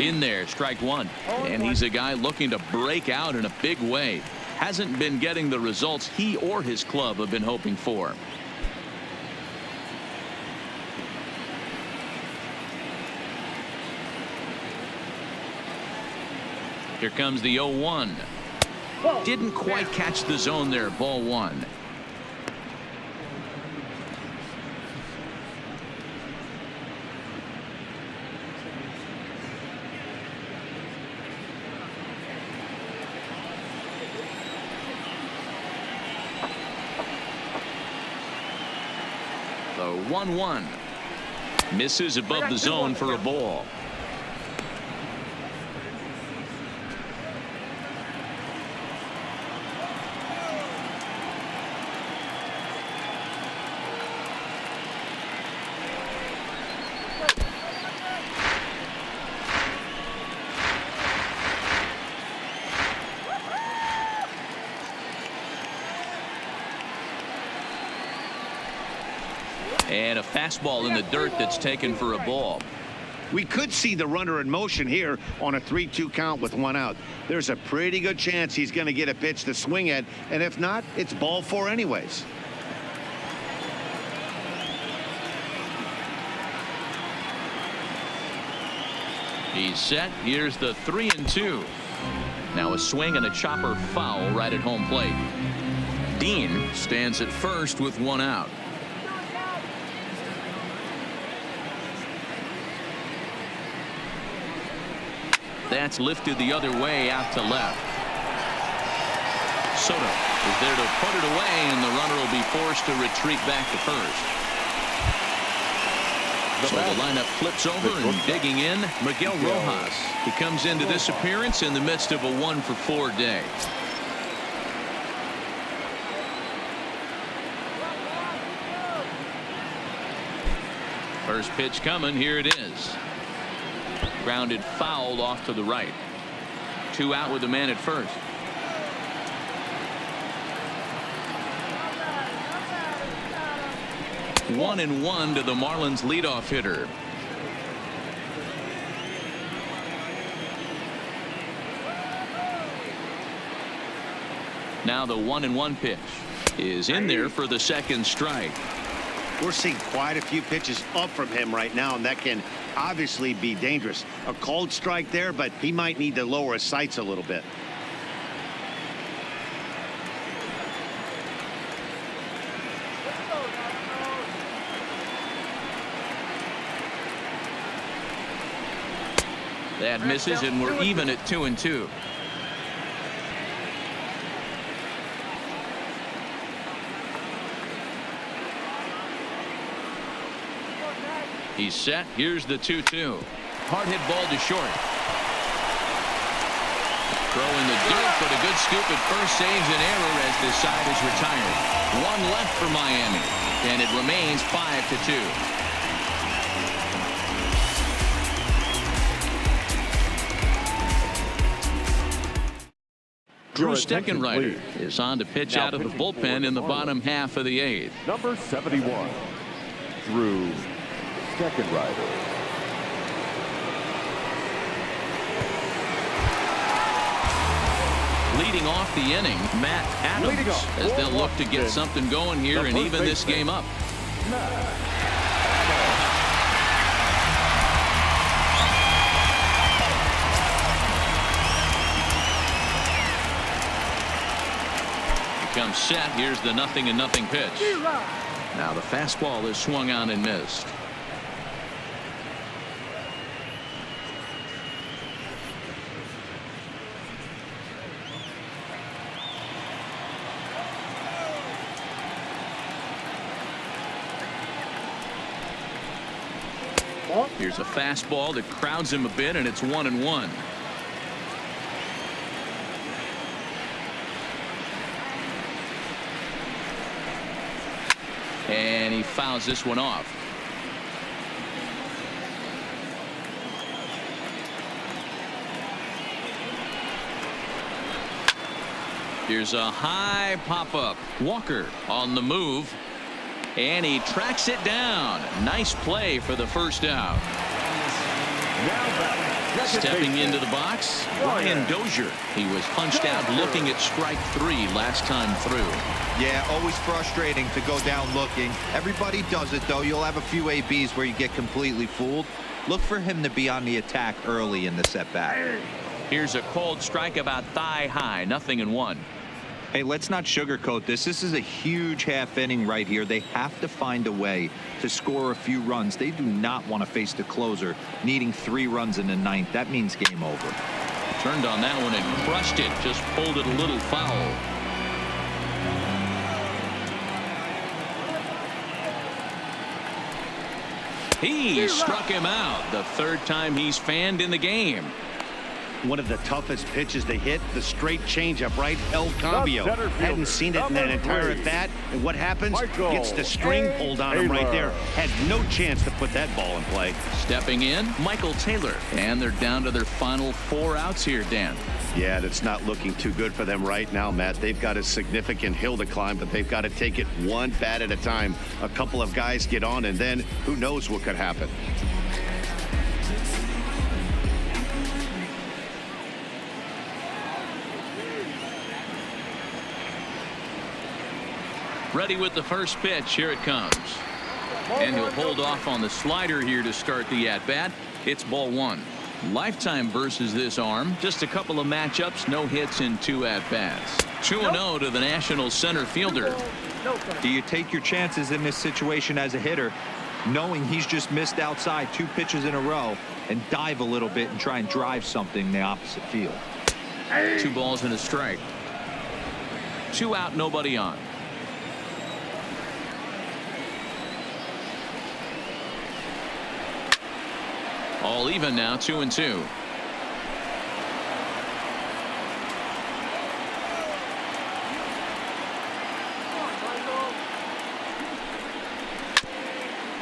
S1: In there, strike 1. And he's a guy looking to break out in a big way. Hasn't been getting the results he or his club have been hoping for. Here comes the 0-1. Didn't quite catch the zone there. Ball 1. The 1-1 misses above the zone for a ball. And a fastball in the dirt that's taken for a ball.
S2: We could see the runner in motion here on a 3-2 count with 1 out. There's a pretty good chance he's going to get a pitch to swing at, and if not, it's ball 4 anyways.
S1: He's set. Here's the 3-2. Now a swing and a chopper foul right at home plate. Dean stands at first with 1 out. That's lifted the other way out to left. Soto is there to put it away, and the runner will be forced to retreat back to first. So the lineup flips over, and digging in, Miguel Rojas. He comes into this appearance in the midst of a 1-for-4 day. First pitch coming. Here it is. Grounded foul off to the right. 2 out with the man at first. One and 1 to the Marlins leadoff hitter. Now the 1-1 pitch is in there for the second strike.
S2: We're seeing quite a few pitches up from him right now, and that can obviously be dangerous. A cold strike there, but he might need to lower his sights a little bit.
S1: That misses, and we're even at 2-2. He's set. Here's the 2-2. Hard hit ball to short. Throw in the dirt, but a good scoop at first saves an error as this side is retired. 1 left for Miami, and it remains 5-2. Drew Steckenrider is on to pitch out of the bullpen in the bottom half of the 8th.
S5: Number 71, Drew Steckenrider.
S1: Leading off the inning, Matt Adams, as they'll look to get something going here and even this game up. Comes set. Here's the 0-0 pitch. Now the fastball is swung on and missed. Here's a fastball that crowds him a bit, and it's 1-1. And he fouls this one off. Here's a high pop-up. Walker on the move, and he tracks it down. Nice play for the first out. Stepping into the box, Ryan Dozier. He was punched out looking at strike 3 last time through.
S3: Yeah, always frustrating to go down looking. Everybody does it, though. You'll have a few ABs where you get completely fooled. Look for him to be on the attack early in the setback.
S1: Here's a cold strike about thigh high. 0-1.
S3: Hey, let's not sugarcoat this. This is a huge half inning right here. They have to find a way to score a few runs. They do not want to face the closer needing 3 runs in the 9th. That means game over.
S1: Turned on that one and crushed it. Just pulled it a little foul. He struck him out. The 3rd time he's fanned in the game.
S2: One of the toughest pitches to hit, the straight changeup, right? El Cambio. Hadn't seen it in that entire at bat. And what happens? Gets the string pulled on him right there. Had no chance to put that ball in play.
S1: Stepping in, Michael Taylor. And they're down to their final 4 outs here, Dan.
S2: Yeah, that's not looking too good for them right now, Matt. They've got a significant hill to climb, but they've got to take it one bat at a time. A couple of guys get on, and then who knows what could happen.
S1: Ready with the first pitch. Here it comes. And he'll hold off on the slider here to start the at-bat. It's ball 1. Lifetime versus this arm. Just a couple of matchups. No hits in 2 at-bats. 2-0 to the Nationals center fielder.
S3: Do you take your chances in this situation as a hitter, knowing he's just missed outside 2 pitches in a row, and dive a little bit and try and drive something in the opposite field?
S1: 2 balls and a strike. 2 out, nobody on. All even now, 2-2.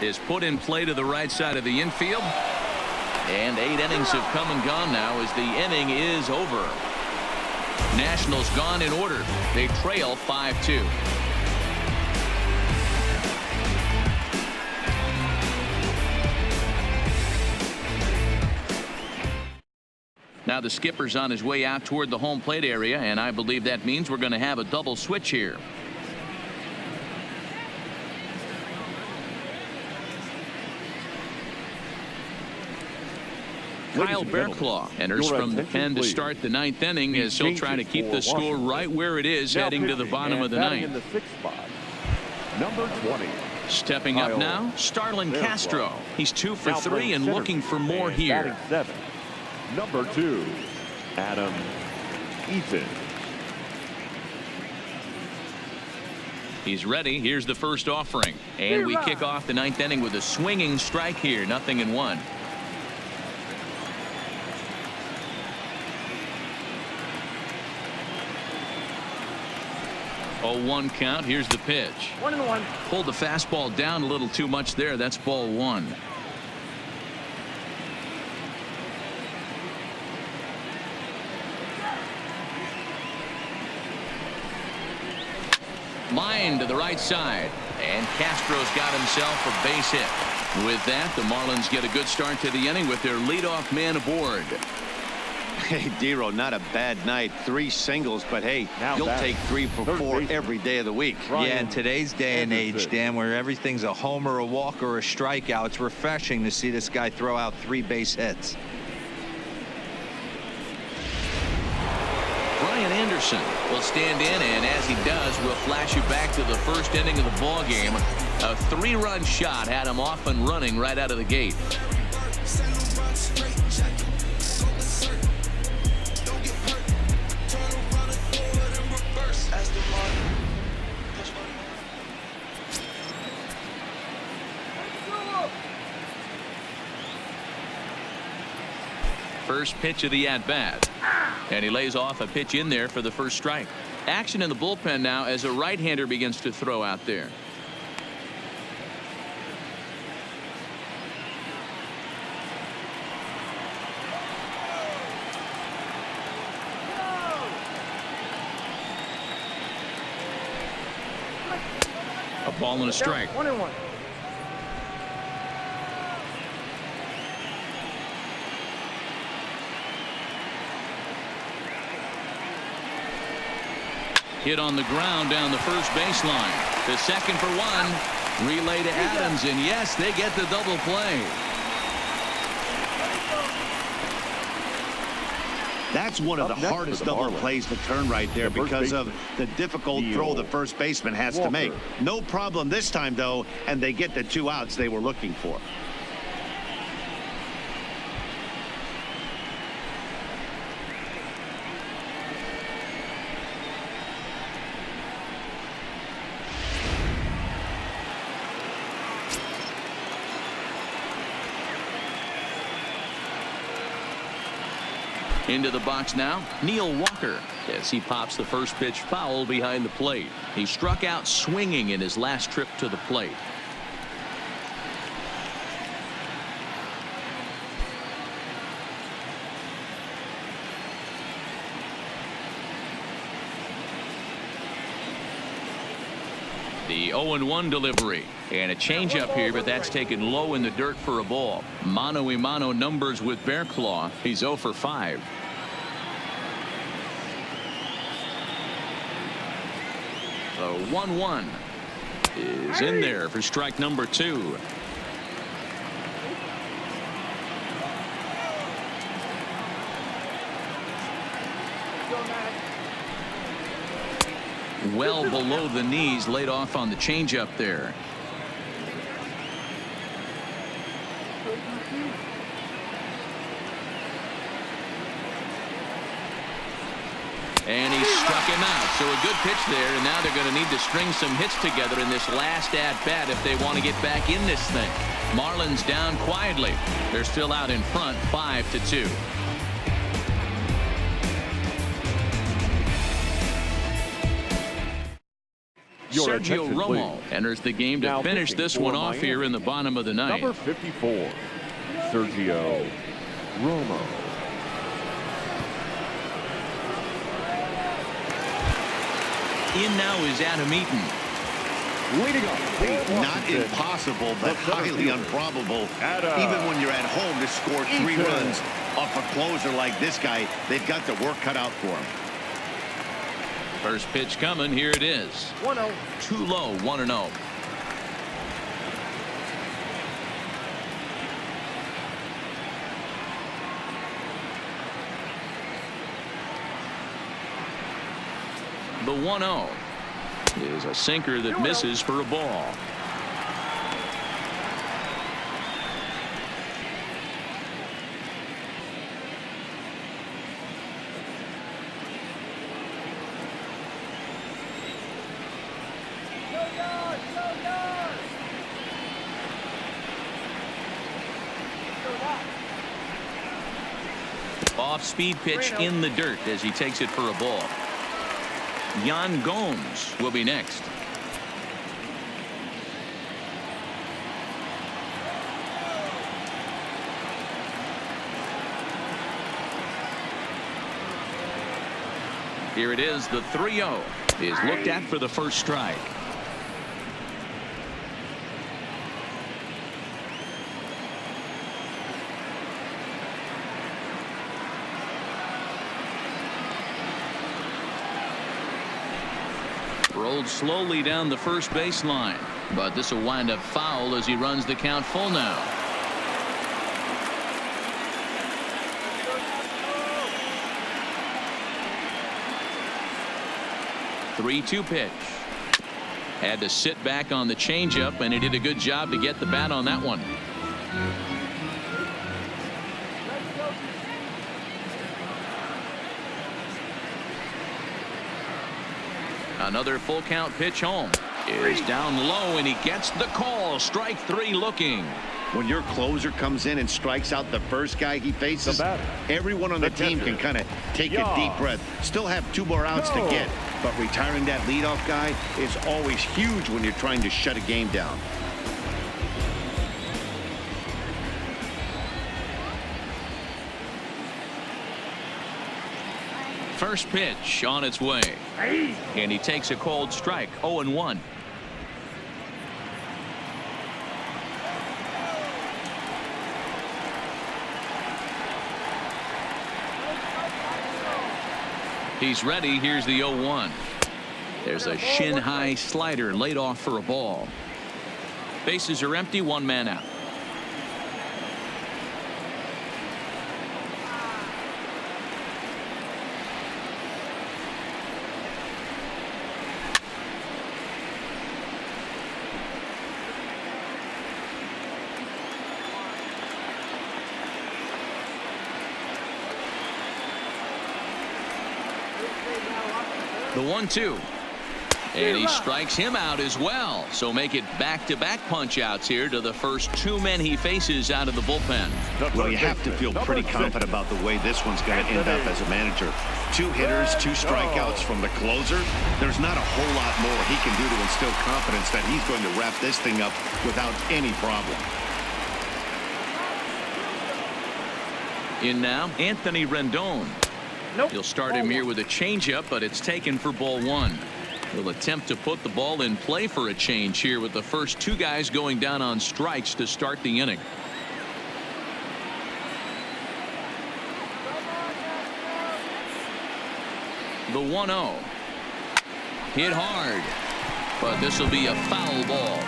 S1: Is put in play to the right side of the infield. And 8 innings have come and gone now as the inning is over. Nationals gone in order. They trail 5-2. Now the skipper's on his way out toward the home plate area, and I believe that means we're going to have a double switch here. Kyle Bearclaw enters from the pen to start the 9th inning as he'll try to keep the score right where it is heading to the bottom of the 9th.
S5: In the 6th spot, number 20.
S1: Stepping up now, Starlin Castro. He's 2 for 3 and looking for more here.
S5: 7. Number 2, Adam Eaton.
S1: He's ready. Here's the first offering. And we kick off the 9th inning with a swinging strike here. 0-1. Oh, 1 count. Here's the pitch.
S7: 1-1.
S1: Pulled the fastball down a little too much there. That's ball 1. Line to the right side, and Castro's got himself a base hit. With that, the Marlins get a good start to the inning with their leadoff man aboard.
S2: Hey, Dero, not a bad night. 3 singles, but hey, you'll take 3 for 4 every day of the week.
S3: Yeah, in today's day and age, Dan, where everything's a homer, a walk, or a strikeout, it's refreshing to see this guy throw out 3 base hits.
S1: Brian Anderson will stand in, and as he does, we'll flash you back to the first inning of the ball game. A 3-run shot had him off and running right out of the gate. First pitch of the at-bat. And he lays off a pitch in there for the first strike. Action in the bullpen now as a right-hander begins to throw out there. A ball and a strike.
S7: 1-1.
S1: Hit on the ground down the first baseline. The second for 1. Relay to Adams, and yes, they get the double play.
S2: That's one of the hardest double plays to turn right there because of the difficult throw the first baseman has to make. No problem this time, though, and they get the 2 outs they were looking for.
S1: Into the box now, Neil Walker.
S4: As he pops the first pitch foul behind the plate.
S1: He struck out swinging in his last trip to the plate. The 0-1 delivery. And a changeup here, but that's taken low in the dirt for a ball. Mano-a-mano numbers with Bearclaw. He's 0 for 5. The 1-1 is in there for strike number 2. Well below the knees, laid off on the changeup there. And he struck him out. So a good pitch there, and now they're going to need to string some hits together in this last at-bat if they want to get back in this thing. Marlins down quietly. They're still out in front, 5-2. Sergio Romo enters the game to finish this one off here in the bottom of the ninth.
S5: Number 54, Sergio Romo.
S1: In now is Adam Eaton.
S5: Leading up.
S2: Not impossible, but highly improbable. Even when you're at home to score 3 runs off a closer like this guy, they've got the work cut out for him.
S1: First pitch coming. Here it is.
S7: 1-0.
S1: Too low. 1-0. The 1-0 is a sinker that misses for a ball. Off-speed pitch in the dirt as he takes it for a ball. Yan Gomes will be next. Here it is. The 3-0 is looked at for the first strike. Rolled slowly down the first baseline, but this will wind up foul as he runs the count full now. The 3-2 pitch. Had to sit back on the changeup, and he did a good job to get the bat on that one. Another full count pitch home is down low, and he gets the call. Strike 3 looking.
S2: When your closer comes in and strikes out the first guy he faces, everyone on the team can kind of take a deep breath. Still have 2 more outs to get, but retiring that leadoff guy is always huge when you're trying to shut a game down.
S1: First pitch on its way, and he takes a cold strike. 0-1. He's ready. Here's the 0-1. There's a shin-high slider laid off for a ball. Bases are empty. 1 man out. The 1-2. And he strikes him out as well. So make it back-to-back punch-outs here to the first 2 men he faces out of the bullpen.
S2: Well, you have to feel pretty confident about the way this one's going to end up as a manager. 2 hitters, 2 strikeouts from the closer. There's not a whole lot more he can do to instill confidence that he's going to wrap this thing up without any problem.
S1: In now, Anthony Rendon.
S7: Nope.
S1: He'll start him here with a changeup, but it's taken for ball 1. He'll attempt to put the ball in play for a change here with the first 2 guys going down on strikes to start the inning. The 1-0. Hit hard, but this will be a foul ball.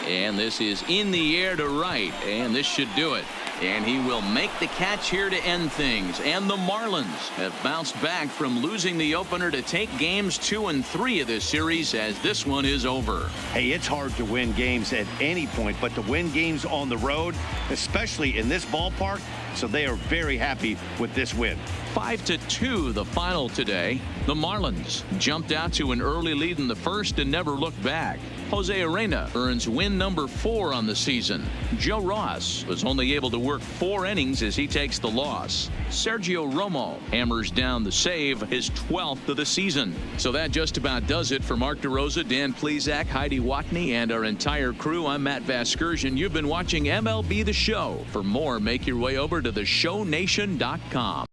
S1: And this is in the air to right, and this should do it. And he will make the catch here to end things. And the Marlins have bounced back from losing the opener to take games 2 and 3 of this series as this one is over.
S2: Hey, it's hard to win games at any point, but to win games on the road, especially in this ballpark, so they are very happy with this win.
S1: 5-2 the final today. The Marlins jumped out to an early lead in the first and never looked back. Jose Arena earns win number 4 on the season. Joe Ross was only able to work 4 innings as he takes the loss. Sergio Romo hammers down the save, his 12th of the season. So that just about does it for Mark DeRosa, Dan Plesac, Heidi Watney, and our entire crew. I'm Matt Vasgersian. You've been watching MLB The Show. For more, make your way over to theshownation.com.